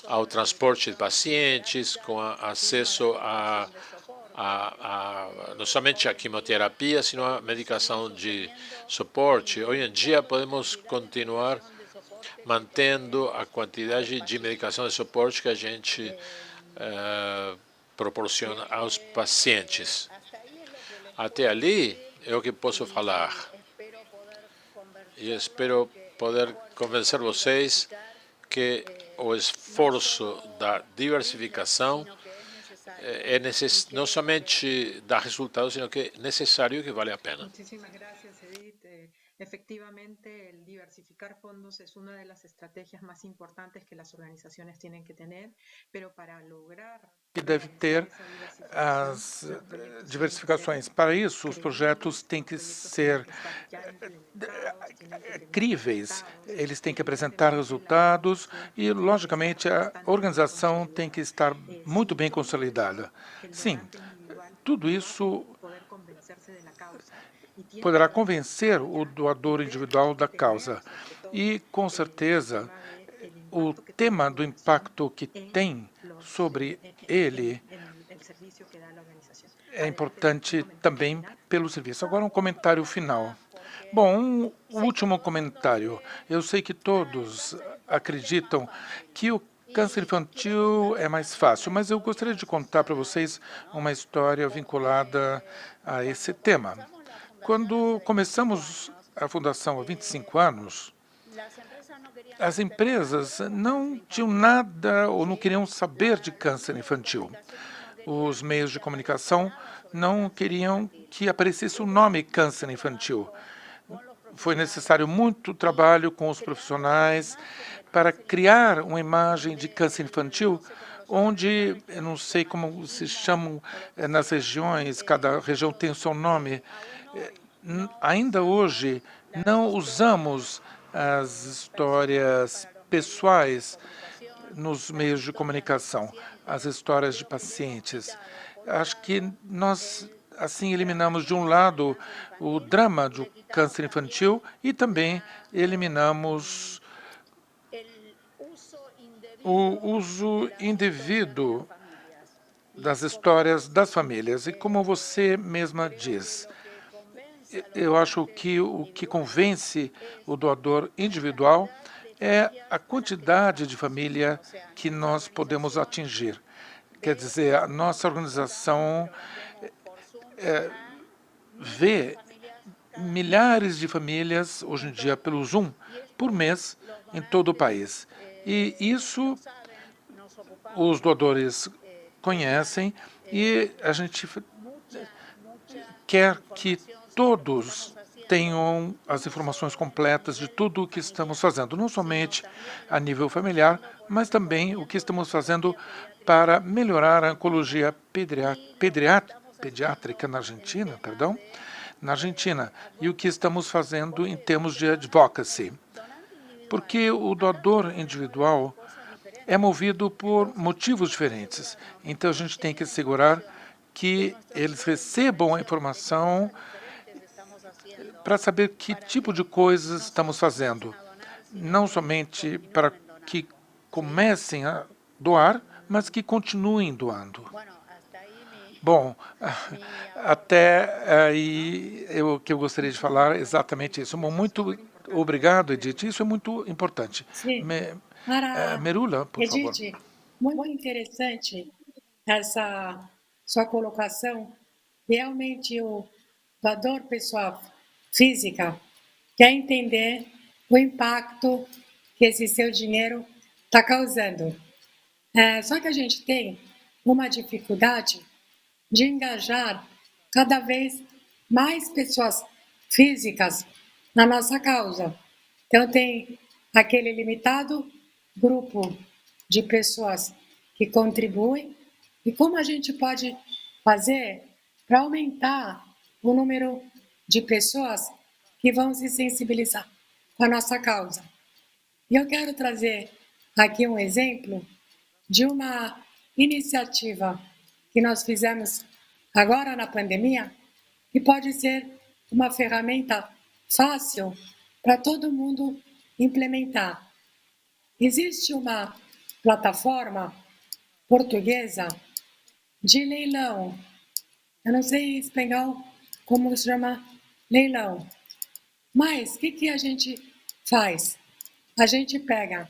ao transporte de pacientes, com acesso não somente a quimioterapia, sino a medicação de suporte. Hoje em dia podemos continuar mantendo a quantidade de medicação de suporte que a gente proporciona aos pacientes. Até ali é o que posso falar. E espero poder convencer vocês que o esforço da diversificação não somente dá resultados, sino que é necessário, que vale a pena. Muchísimas gracias, Edith. Efectivamente, el diversificar fondos es una de las estrategias más importantes que las organizaciones tienen que tener, pero para lograr que deve ter as diversificações. Para isso, os projetos têm que ser críveis, eles têm que apresentar resultados e, logicamente, a organização tem que estar muito bem consolidada. Sim, tudo isso poderá convencer o doador individual da causa. E, com certeza, o tema do impacto que tem sobre ele é importante também pelo serviço. Agora, um comentário final. Bom, um último comentário. Eu sei que todos acreditam que o câncer infantil é mais fácil, mas eu gostaria de contar para vocês uma história vinculada a esse tema. Quando começamos a fundação há 25 anos, as empresas não tinham nada ou não queriam saber de câncer infantil. Os meios de comunicação não queriam que aparecesse o nome câncer infantil. Foi necessário muito trabalho com os profissionais para criar uma imagem de câncer infantil onde, eu não sei como se chamam nas regiões, cada região tem o seu nome. Ainda hoje, não usamos as histórias pessoais nos meios de comunicação, as histórias de pacientes. Acho que nós, assim, eliminamos, de um lado, o drama do câncer infantil e também eliminamos o uso indevido das histórias das famílias. E como você mesma diz, eu acho que o que convence o doador individual é a quantidade de família que nós podemos atingir. Quer dizer, a nossa organização vê milhares de famílias, hoje em dia, pelo Zoom, por mês, em todo o país. E isso os doadores conhecem e a gente quer que todos tenham as informações completas de tudo o que estamos fazendo, não somente a nível familiar, mas também o que estamos fazendo para melhorar a oncologia pediátrica na Argentina, e o que estamos fazendo em termos de advocacy. Porque o doador individual é movido por motivos diferentes. Então, a gente tem que assegurar que eles recebam a informação para saber que tipo de coisas estamos fazendo. Não somente para que comecem a doar, mas que continuem doando. Bom, até aí que eu gostaria de falar exatamente isso. Muito obrigado, Edith. Isso é muito importante. Sim. Merula, por favor. Edith, muito interessante essa sua colocação. Realmente, o doador pessoal física quer entender o impacto que esse seu dinheiro está causando. Só que a gente tem uma dificuldade de engajar cada vez mais pessoas físicas na nossa causa. Então, tem aquele limitado grupo de pessoas que contribuem e como a gente pode fazer para aumentar o número de pessoas que vão se sensibilizar com a nossa causa. E eu quero trazer aqui um exemplo de uma iniciativa que nós fizemos agora na pandemia, que pode ser uma ferramenta fácil para todo mundo implementar. Existe uma plataforma portuguesa de leilão. Eu não sei em espanhol como se chama leilão. Mas o que a gente faz? A gente pega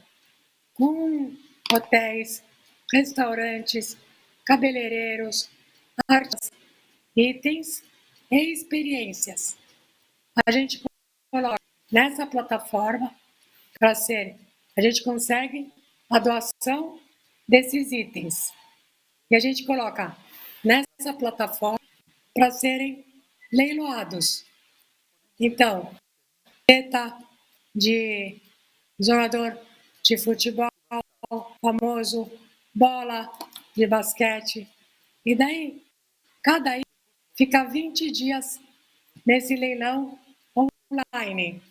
com hotéis, restaurantes, cabeleireiros, artes, itens e experiências. A gente coloca nessa plataforma para ser, a gente consegue a doação desses itens. E a gente coloca nessa plataforma para serem leiloados. Então, camiseta de jogador de futebol famoso, bola de basquete. E daí, cada item fica 20 dias nesse leilão online,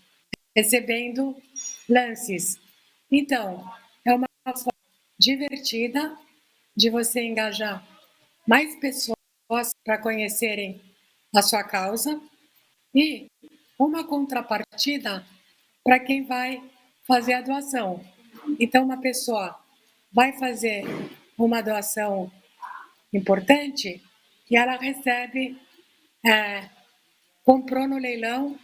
recebendo lances. Então, é uma forma divertida de você engajar mais pessoas para conhecerem a sua causa e uma contrapartida para quem vai fazer a doação. Então, uma pessoa vai fazer uma doação importante e ela recebe, comprou no leilão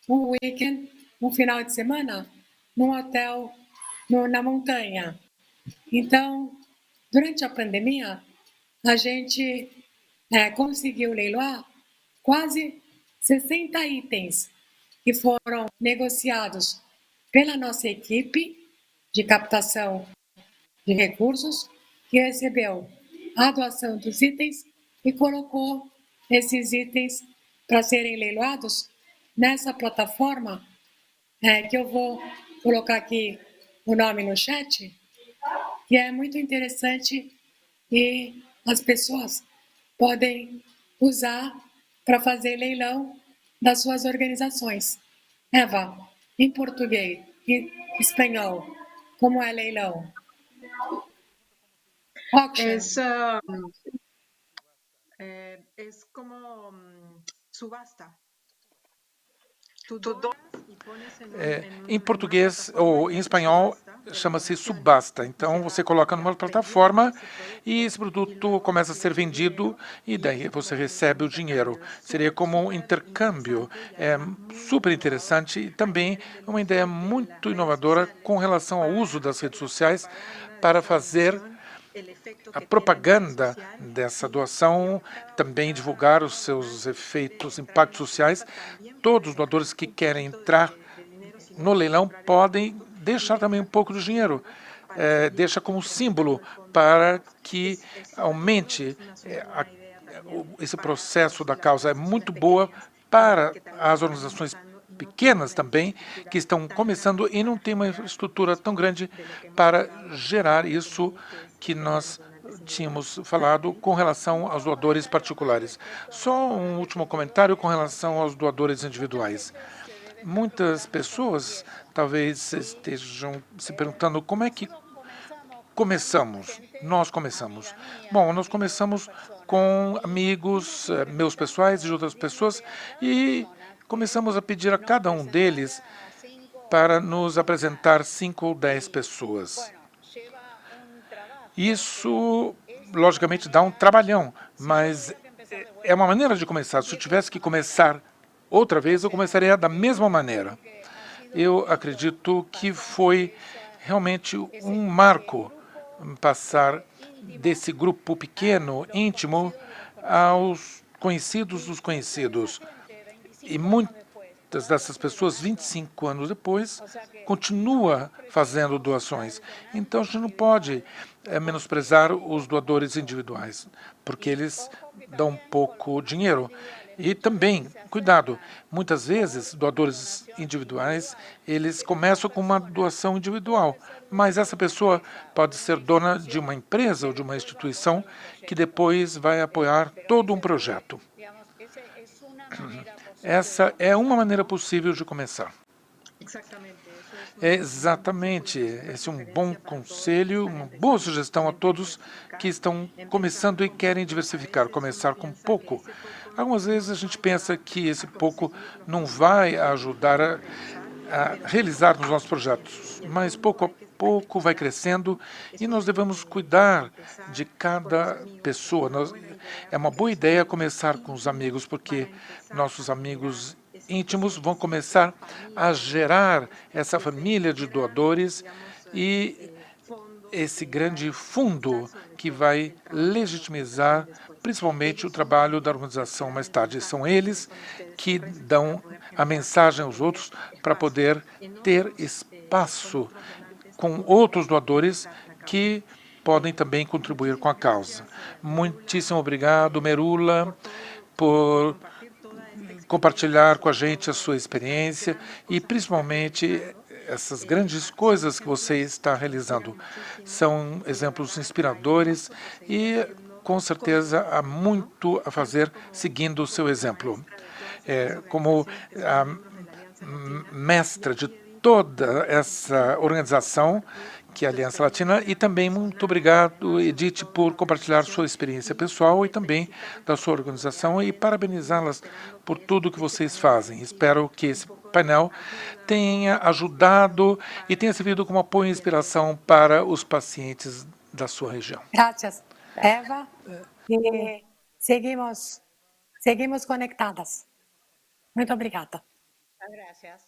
um weekend, um final de semana, num hotel na montanha. Então, durante a pandemia, a gente conseguiu leiloar quase 60 itens que foram negociados pela nossa equipe de captação de recursos, que recebeu a doação dos itens e colocou esses itens para serem leiloados nessa plataforma, que eu vou colocar aqui o nome no chat, que é muito interessante e as pessoas podem usar para fazer leilão das suas organizações. Eva, em português e espanhol, como é leilão? Auction. Es como subasta. Em português ou em espanhol chama-se subasta. Então você coloca numa plataforma e esse produto começa a ser vendido e daí você recebe o dinheiro. Seria como um intercâmbio. É super interessante e também uma ideia muito inovadora com relação ao uso das redes sociais para fazer a propaganda dessa doação, também divulgar os seus efeitos, impactos sociais. Todos os doadores que querem entrar no leilão podem deixar também um pouco do dinheiro, deixa como símbolo para que aumente esse processo da causa. É muito boa para as organizações pequenas também, que estão começando e não tem uma infraestrutura tão grande para gerar isso que nós tínhamos falado com relação aos doadores particulares. Só um último comentário com relação aos doadores individuais. Muitas pessoas talvez estejam se perguntando como é que começamos. Nós começamos. Bom, nós começamos com amigos, meus pessoais e de outras pessoas, e começamos a pedir a cada um deles para nos apresentar 5 ou 10 pessoas. Isso, logicamente, dá um trabalhão, mas é uma maneira de começar. Se eu tivesse que começar outra vez, eu começaria da mesma maneira. Eu acredito que foi realmente um marco passar desse grupo pequeno, íntimo, aos conhecidos dos conhecidos. E muitas dessas pessoas, 25 anos depois, continua fazendo doações. Então, a gente não pode menosprezar os doadores individuais, porque eles dão pouco dinheiro. E também, cuidado, muitas vezes doadores individuais, eles começam com uma doação individual, mas essa pessoa pode ser dona de uma empresa ou de uma instituição que depois vai apoiar todo um projeto. Essa é uma maneira possível de começar. Exatamente, esse é um bom conselho, uma boa sugestão a todos que estão começando e querem diversificar, começar com pouco. Algumas vezes a gente pensa que esse pouco não vai ajudar a realizar os nossos projetos, mas pouco a pouco vai crescendo e nós devemos cuidar de cada pessoa. É uma boa ideia começar com os amigos, porque nossos amigos íntimos vão começar a gerar essa família de doadores e esse grande fundo que vai legitimizar principalmente o trabalho da organização mais tarde. São eles que dão a mensagem aos outros para poder ter espaço com outros doadores que podem também contribuir com a causa. Muitíssimo obrigado, Merula, por compartilhar com a gente a sua experiência e principalmente essas grandes coisas que você está realizando. São exemplos inspiradores e com certeza há muito a fazer seguindo o seu exemplo. Como a mestra de toda essa organização, que é a Aliança Latina, e também muito obrigado, Edith, por compartilhar sua experiência pessoal e também da sua organização e parabenizá-las por tudo que vocês fazem. Espero que esse painel tenha ajudado e tenha servido como apoio e inspiração para os pacientes da sua região. Graças, Eva. E seguimos conectadas. Muito obrigada. Gracias.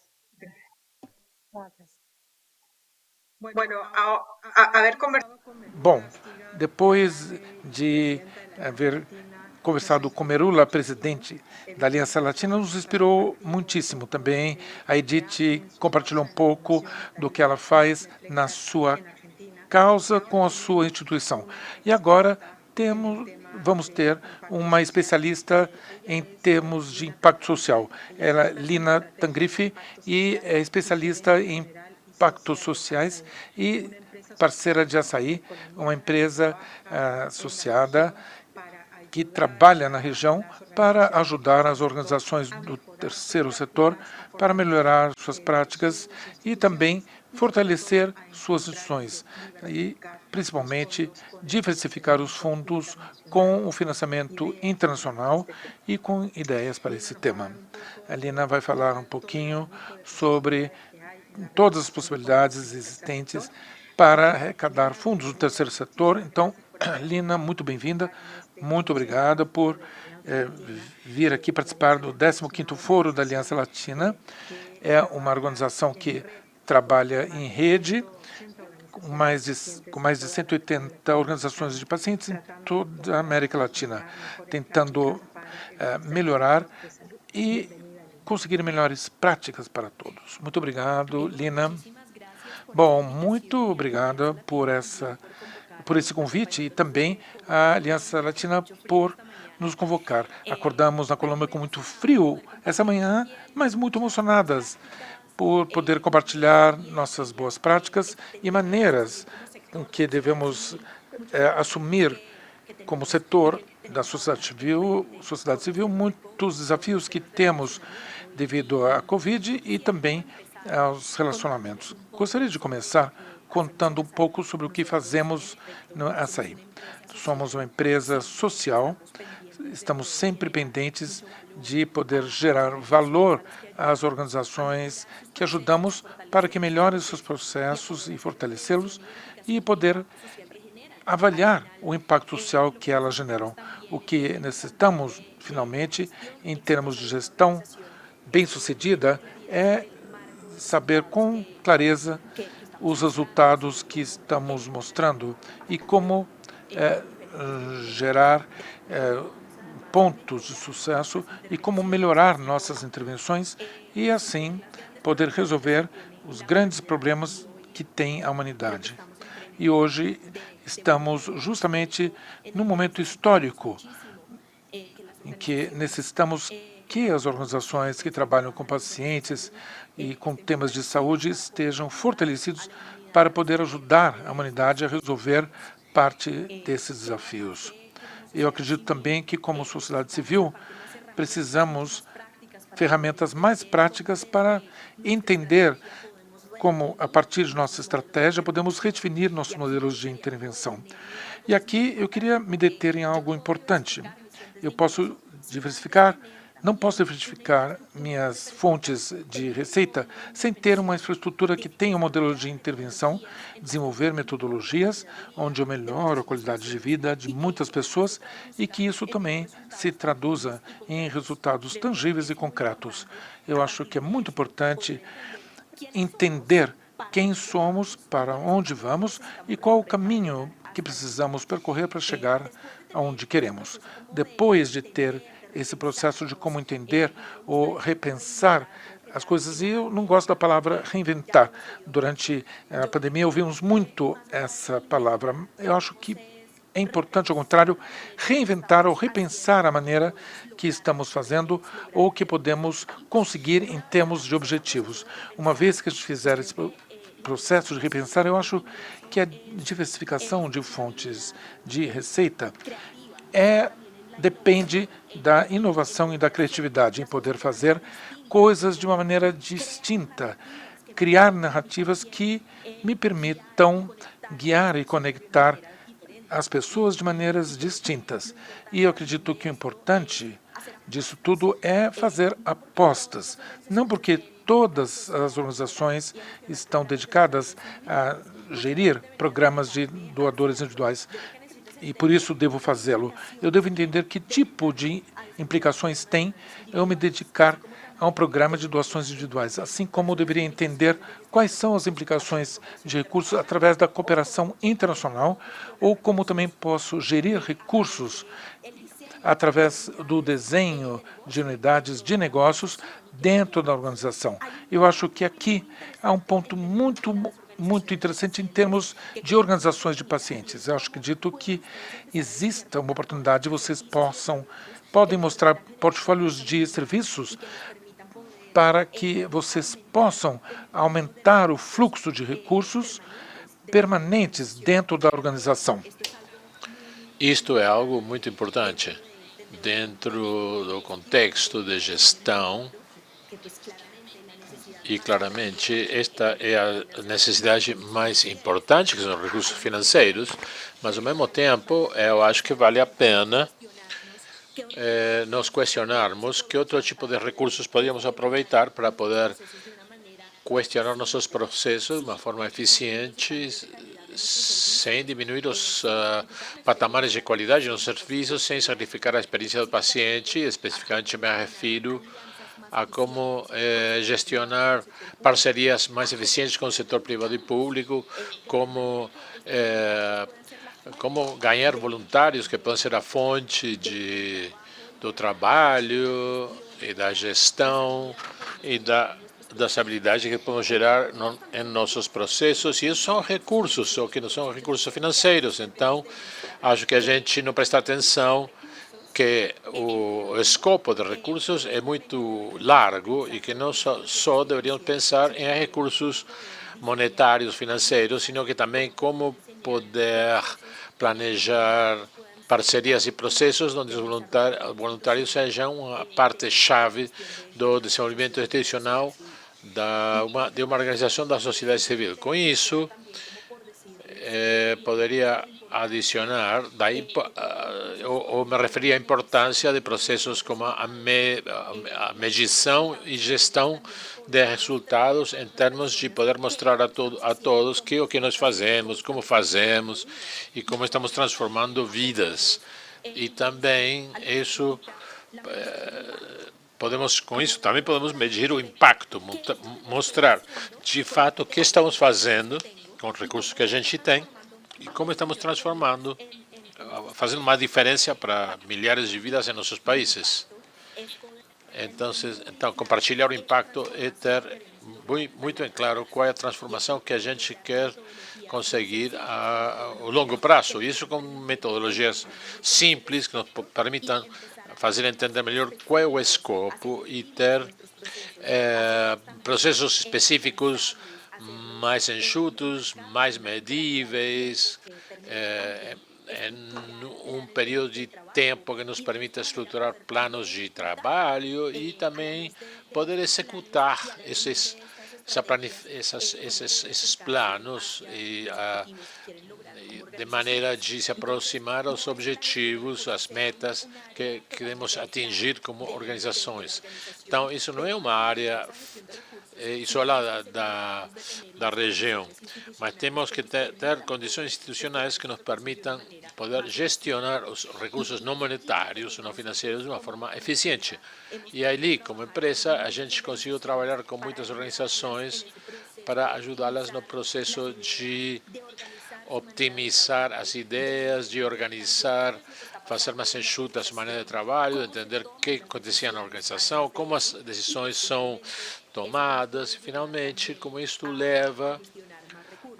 Bom, depois de haver conversado com Merula, presidente da Aliança Latina, nos inspirou muitíssimo também. A Edith compartilhou um pouco do que ela faz na sua causa com a sua instituição. E agora vamos ter uma especialista em termos de impacto social. Ela é Lina Tangrife e é especialista em impactos sociais e parceira de Açaí, uma empresa associada que trabalha na região para ajudar as organizações do terceiro setor para melhorar suas práticas e também fortalecer suas instituições e, principalmente, diversificar os fundos com o financiamento internacional e com ideias para esse tema. A Lina vai falar um pouquinho sobre todas as possibilidades existentes para arrecadar fundos do terceiro setor. Então, Lina, muito bem-vinda, muito obrigada por vir aqui participar do 15º Fórum da Aliança Latina. É uma organização que trabalha em rede, com mais de 180 organizações de pacientes em toda a América Latina, tentando melhorar e conseguir melhores práticas para todos. Muito obrigado, Lina. Bom, muito obrigada por esse convite e também a Aliança Latina por nos convocar. Acordamos na Colômbia com muito frio essa manhã, mas muito emocionadas por poder compartilhar nossas boas práticas e maneiras com que devemos assumir como setor da sociedade civil muitos desafios que temos devido à Covid e também aos relacionamentos. Gostaria de começar contando um pouco sobre o que fazemos no Açaí. Somos uma empresa social, estamos sempre pendentes de poder gerar valor às organizações que ajudamos para que melhorem seus processos e fortalecê-los e poder avaliar o impacto social que elas generam. O que necessitamos, finalmente, em termos de gestão bem-sucedida, é saber com clareza os resultados que estamos mostrando e como gerar pontos de sucesso e como melhorar nossas intervenções e, assim, poder resolver os grandes problemas que tem a humanidade. E hoje estamos justamente num momento histórico em que necessitamos que as organizações que trabalham com pacientes e com temas de saúde estejam fortalecidos para poder ajudar a humanidade a resolver parte desses desafios. Eu acredito também que, como sociedade civil, precisamos ferramentas mais práticas para entender como, a partir de nossa estratégia, podemos redefinir nossos modelos de intervenção. E aqui eu queria me deter em algo importante. Eu posso diversificar, não posso diversificar minhas fontes de receita sem ter uma infraestrutura que tenha um modelo de intervenção, desenvolver metodologias onde eu melhoro a qualidade de vida de muitas pessoas e que isso também se traduza em resultados tangíveis e concretos. Eu acho que é muito importante entender quem somos, para onde vamos e qual o caminho que precisamos percorrer para chegar aonde queremos. Depois de ter esse processo de como entender ou repensar as coisas, e eu não gosto da palavra reinventar. Durante a pandemia ouvimos muito essa palavra. Eu acho que é importante, ao contrário, reinventar ou repensar a maneira que estamos fazendo ou que podemos conseguir em termos de objetivos. Uma vez que a gente fizer esse processo de repensar, eu acho que a diversificação de fontes de receita depende da inovação e da criatividade em poder fazer coisas de uma maneira distinta, criar narrativas que me permitam guiar e conectar as pessoas de maneiras distintas. E eu acredito que o importante disso tudo é fazer apostas. Não porque todas as organizações estão dedicadas a gerir programas de doadores individuais e por isso devo fazê-lo. Eu devo entender que tipo de implicações tem eu me dedicar a um programa de doações individuais, assim como eu deveria entender quais são as implicações de recursos através da cooperação internacional, ou como também posso gerir recursos através do desenho de unidades de negócios dentro da organização. Eu acho que aqui há um ponto muito interessante em termos de organizações de pacientes. Eu acredito que exista uma oportunidade de vocês podem mostrar portfólios de serviços para que vocês possam aumentar o fluxo de recursos permanentes dentro da organização. Isto é algo muito importante dentro do contexto de gestão e, claramente, esta é a necessidade mais importante, que são os recursos financeiros, mas, ao mesmo tempo, eu acho que vale a pena nós questionarmos que outro tipo de recursos podíamos aproveitar para poder questionar nossos processos de uma forma eficiente, sem diminuir os patamares de qualidade dos serviços, sem sacrificar a experiência do paciente. Especificamente me refiro a como gestionar parcerias mais eficientes com o setor privado e público, como ganhar voluntários que podem ser a fonte do trabalho e da gestão e das habilidades que podemos gerar em nossos processos. E isso são recursos, só que não são recursos financeiros. Então, acho que a gente não presta atenção que o escopo de recursos é muito largo e que não só deveríamos pensar em recursos monetários, financeiros, sino que também como poder planejar parcerias e processos onde os voluntários sejam uma parte-chave do desenvolvimento institucional de uma organização da sociedade civil. Com isso, poderia adicionar, ou me referia à importância de processos como a medição e gestão de resultados em termos de poder mostrar a todos o que nós fazemos, e como estamos transformando vidas. E também isso com isso também podemos medir o impacto, mostrar de fato o que estamos fazendo com os recursos que a gente tem e como estamos transformando, fazendo uma diferença para milhares de vidas em nossos países. Então, compartilhar o impacto é ter muito em claro qual é a transformação que a gente quer conseguir a longo prazo. Isso com metodologias simples que nos permitam fazer entender melhor qual é o escopo e ter processos específicos mais enxutos, mais medíveis, em um período de tempo que nos permita estruturar planos de trabalho e também poder executar esses planos de maneira de se aproximar aos objetivos, às metas que queremos atingir como organizações. Então, isso não é uma área isolada da região, mas temos que ter condições institucionais que nos permitam poder gestionar os recursos não monetários, não financeiros, de uma forma eficiente. E ali, como empresa, a gente conseguiu trabalhar com muitas organizações para ajudá-las no processo de optimizar as ideias, de organizar, fazer mais enxuta a sua maneira de trabalho, entender o que acontecia na organização, como as decisões são tomadas, e, finalmente, como isto leva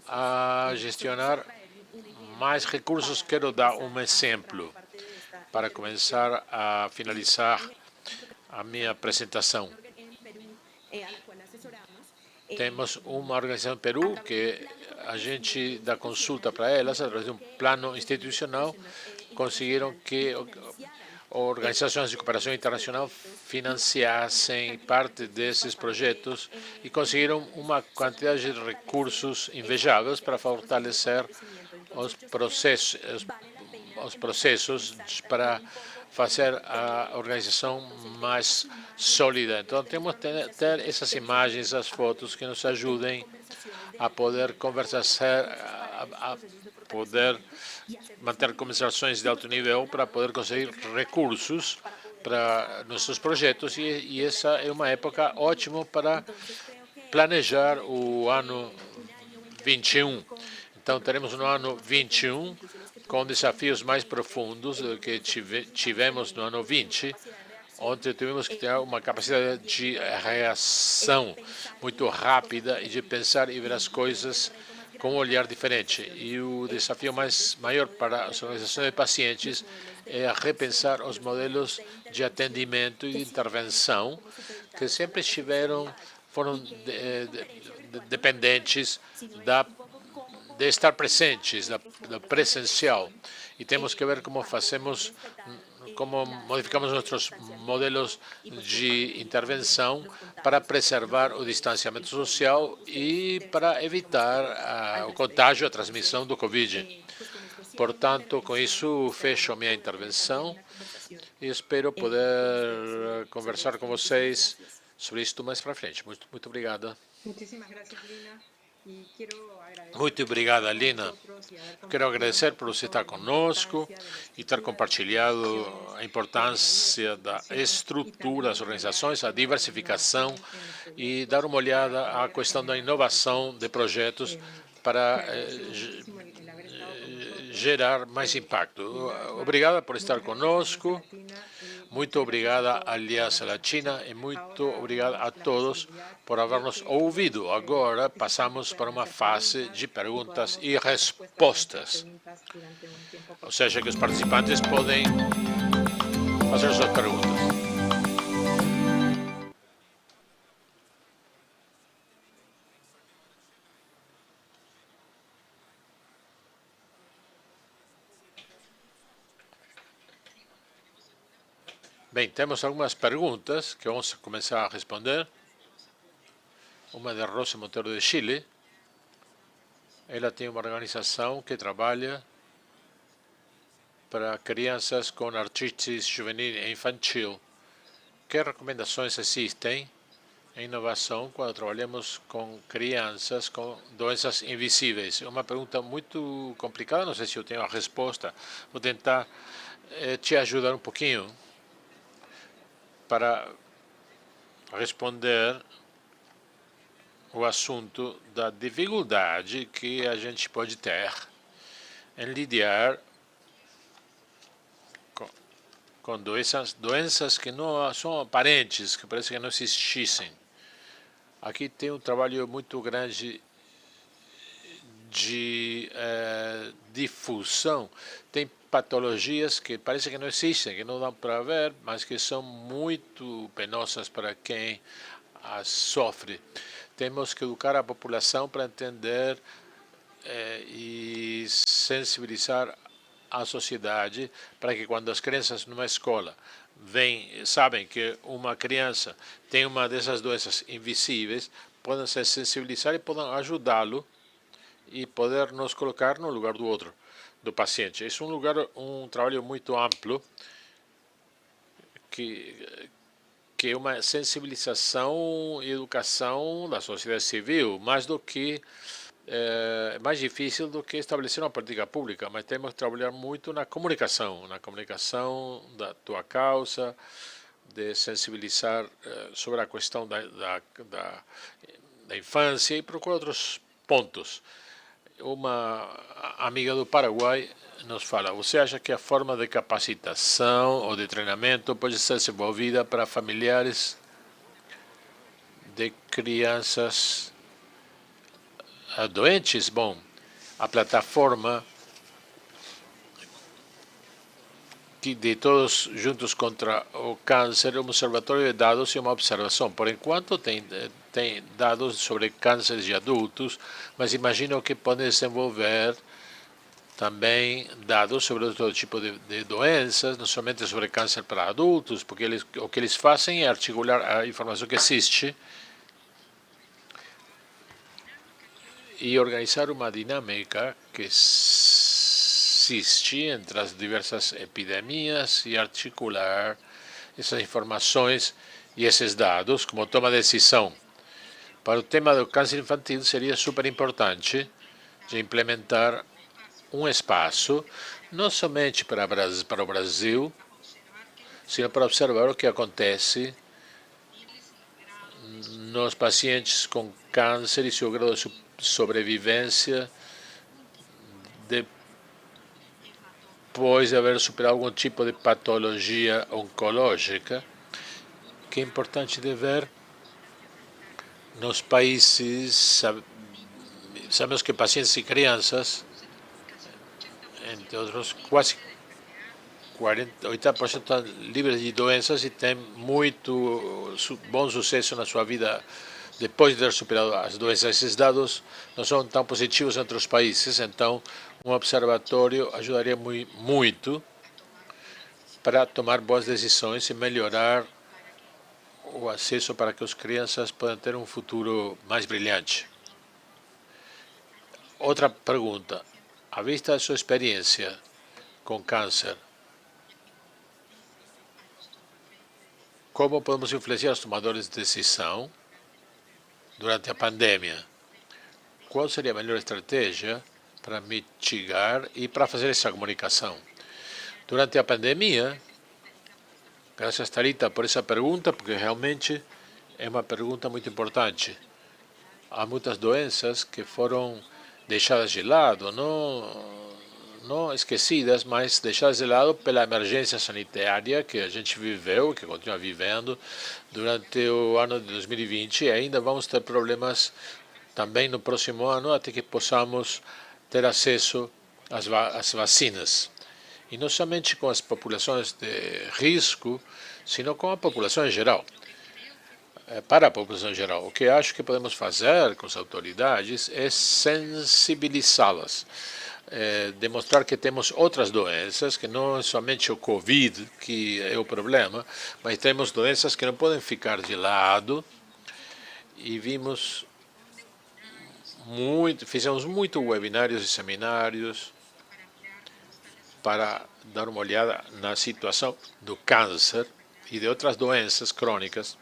a gestionar mais recursos. Quero dar um exemplo para começar a finalizar a minha apresentação. Temos uma organização no Peru que a gente dá consulta para elas através de um plano institucional. Conseguiram que organizações de cooperação internacional financiassem parte desses projetos e conseguiram uma quantidade de recursos invejáveis para fortalecer os processos para fazer a organização mais sólida. Então, temos que ter essas imagens, as fotos que nos ajudem a poder conversar, a poder manter conversações de alto nível para poder conseguir recursos para nossos projetos e essa é uma época ótima para planejar o ano 21. Então, teremos no ano 21 com desafios mais profundos do que tivemos no ano 20, onde tivemos que ter uma capacidade de reação muito rápida e de pensar e ver as coisas com um olhar diferente. E o desafio maior para as organizações de pacientes é repensar os modelos de atendimento e de intervenção que sempre foram dependentes de estar presentes, da presencial. E temos que ver como modificamos nossos modelos de intervenção para preservar o distanciamento social e para evitar o contágio, a transmissão do Covid. Portanto, com isso, fecho a minha intervenção e espero poder conversar com vocês sobre isso mais para frente. Muito obrigado. Muito obrigada, Lina. Quero agradecer por você estar conosco e ter compartilhado a importância da estrutura das organizações, a diversificação e dar uma olhada à questão da inovação de projetos para gerar mais impacto. Obrigada por estar conosco. Muito obrigada, Aliança Latina, e muito obrigado a todos por havermos ouvido. Agora passamos para uma fase de perguntas e respostas. Ou seja, que os participantes podem fazer suas perguntas. Bem, temos algumas perguntas que vamos começar a responder. Uma de Rosa Monteiro de Chile. Ela tem uma organização que trabalha para crianças com artrite juvenil e infantil. Que recomendações existem em inovação quando trabalhamos com crianças com doenças invisíveis? É uma pergunta muito complicada, não sei se eu tenho a resposta. Vou tentar te ajudar um pouquinho para responder o assunto da dificuldade que a gente pode ter em lidar com doenças que não são aparentes, que parece que não existissem. Aqui tem um trabalho muito grande de difusão. Tem patologias que parece que não existem, que não dão para ver, mas que são muito penosas para quem as sofre. Temos que educar a população para entender e sensibilizar a sociedade para que quando as crianças numa escola sabem que uma criança tem uma dessas doenças invisíveis, podem se sensibilizar e podem ajudá-lo e poder nos colocar no lugar do outro, do paciente. Esse é um trabalho muito amplo que é uma sensibilização e educação da sociedade civil, mais difícil do que estabelecer uma política pública, mas temos que trabalhar muito na comunicação da tua causa, de sensibilizar sobre a questão da infância e procurar outros pontos. Uma amiga do Paraguai nos fala: você acha que a forma de capacitação ou de treinamento pode ser desenvolvida para familiares de crianças doentes? Bom, a plataforma de Todos Juntos contra o Câncer, um observatório de dados e uma observação. Por enquanto tem dados sobre cânceres de adultos, mas imagino que podem desenvolver também dados sobre outro tipo de doenças, não somente sobre câncer para adultos, porque o que eles fazem é articular a informação que existe e organizar uma dinâmica que existe entre as diversas epidemias e articular essas informações e esses dados como toma de decisão. Para o tema do câncer infantil seria super importante de implementar um espaço, não somente para o Brasil, sino para observar o que acontece nos pacientes com câncer e seu grau de sobrevivência depois de haver superado algum tipo de patologia oncológica, que é importante de ver nos países. Sabemos que pacientes e crianças, entre outros, quase 80% estão livres de doenças e têm muito bom sucesso na sua vida depois de ter superado as doenças. Esses dados não são tão positivos entre os países, então um observatório ajudaria muito para tomar boas decisões e melhorar o acesso para que as crianças possam ter um futuro mais brilhante. Outra pergunta: à vista da sua experiência com câncer, como podemos influenciar os tomadores de decisão durante a pandemia? Qual seria a melhor estratégia para mitigar e para fazer essa comunicação? Durante a pandemia, graças, Thalita, por essa pergunta, porque realmente é uma pergunta muito importante. Há muitas doenças que foram deixadas de lado, não esquecidas, mas deixadas de lado pela emergência sanitária que a gente viveu, que continua vivendo durante o ano de 2020, e ainda vamos ter problemas também no próximo ano, até que possamos ter acesso às vacinas. E não somente com as populações de risco, sino com a população em geral. Para a população em geral, o que acho que podemos fazer com as autoridades é sensibilizá-las, demonstrar que temos outras doenças, que não é somente o Covid que é o problema, mas temos doenças que não podem ficar de lado, e fizemos muito webinários e seminários para dar uma olhada na situação do câncer e de outras doenças crônicas,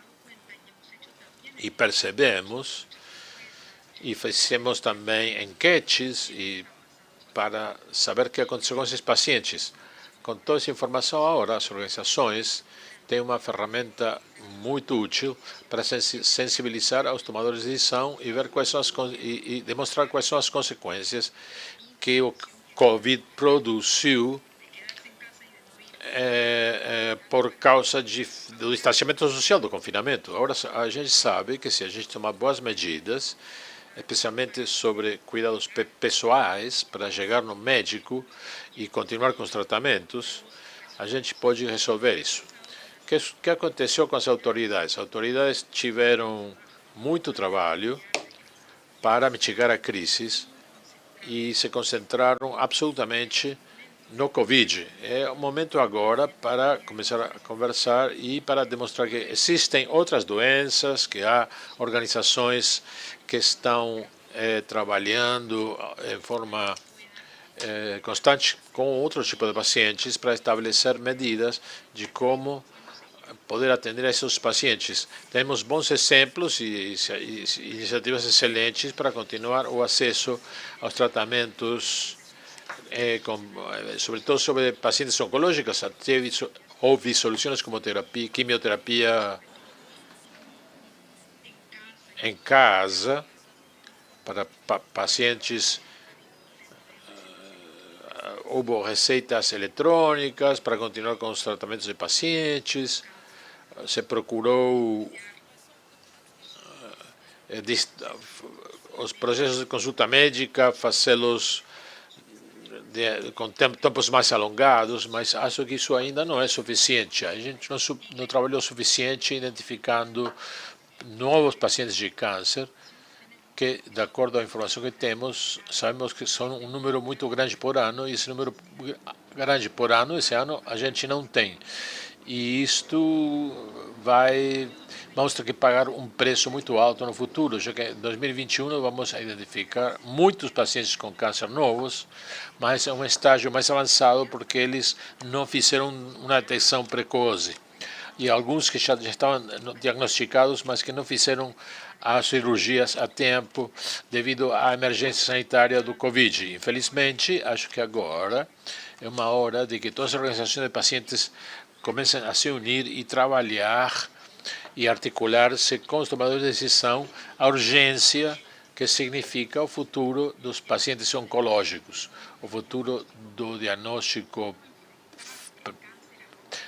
e percebemos e fizemos também enquetes para saber o que aconteceu com esses pacientes. Com toda essa informação, agora as organizações têm uma ferramenta muito útil para sensibilizar aos tomadores de decisão e ver e demonstrar quais são as consequências que o Covid produziu por causa do distanciamento social, do confinamento. Agora, a gente sabe que se a gente tomar boas medidas, especialmente sobre cuidados pessoais, para chegar no médico e continuar com os tratamentos, a gente pode resolver isso. O que aconteceu com as autoridades? As autoridades tiveram muito trabalho para mitigar a crise e se concentraram absolutamente no Covid. É o momento agora para começar a conversar e para demonstrar que existem outras doenças, que há organizações que estão trabalhando em forma constante com outros tipos de pacientes para estabelecer medidas de como poder atender a esses pacientes. Temos bons exemplos e iniciativas excelentes para continuar o acesso aos tratamentos, sobretudo sobre pacientes oncológicos. Até houve soluções como quimioterapia em casa para pacientes. Houve receitas eletrônicas para continuar com os tratamentos de pacientes. Se procurou os processos de consulta médica, fazê-los com tempos mais alongados, mas acho que isso ainda não é suficiente. A gente não trabalhou o suficiente identificando novos pacientes de câncer, que, de acordo à informação que temos, sabemos que são um número muito grande por ano, e esse número grande por ano, esse ano, a gente não tem. E isto vamos ter que pagar um preço muito alto no futuro, já que em 2021 vamos identificar muitos pacientes com câncer novos, mas é um estágio mais avançado porque eles não fizeram uma detecção precoce. E alguns que já estavam diagnosticados, mas que não fizeram as cirurgias a tempo devido à emergência sanitária do Covid. Infelizmente, acho que agora é uma hora de que todas as organizações de pacientes comecem a se unir e trabalhar e articular-se com os tomadores de decisão a urgência que significa o futuro dos pacientes oncológicos, o futuro do diagnóstico,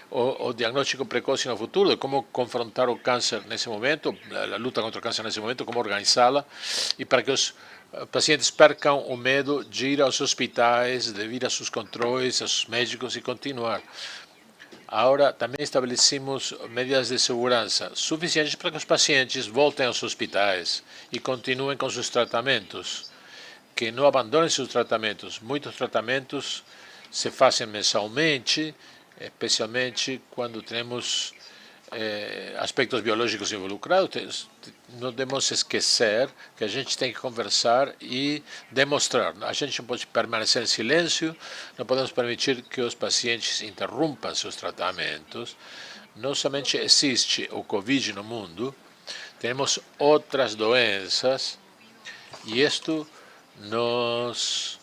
o diagnóstico precoce no futuro, de como confrontar o câncer nesse momento, a luta contra o câncer nesse momento, como organizá-la, e para que os pacientes percam o medo de ir aos hospitais, de ir a seus controles, aos médicos e continuar. Agora, também estabelecemos medidas de segurança suficientes para que os pacientes voltem aos hospitais e continuem com seus tratamentos, que não abandonem seus tratamentos. Muitos tratamentos se fazem mensalmente, especialmente quando temos aspectos biológicos involucrados. Não devemos esquecer que a gente tem que conversar e demonstrar. A gente não pode permanecer em silêncio, não podemos permitir que os pacientes interrompam seus tratamentos. Não somente existe o Covid no mundo, temos outras doenças, e isto nos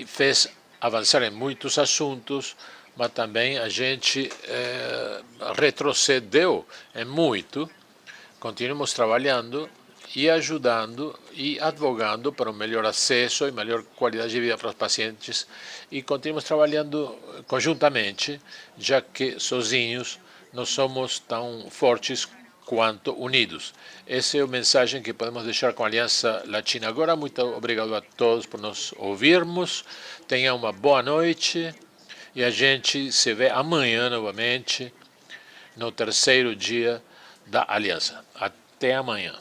fez avançar em muitos assuntos, mas também a gente retrocedeu em muito. Continuamos trabalhando e ajudando e advogando para um melhor acesso e melhor qualidade de vida para os pacientes, e continuamos trabalhando conjuntamente, já que sozinhos não somos tão fortes quanto unidos. Essa é a mensagem que podemos deixar com a Aliança Latina agora. Muito obrigado a todos por nos ouvirmos. Tenham uma boa noite. E a gente se vê amanhã novamente, no terceiro dia da Aliança. Até amanhã.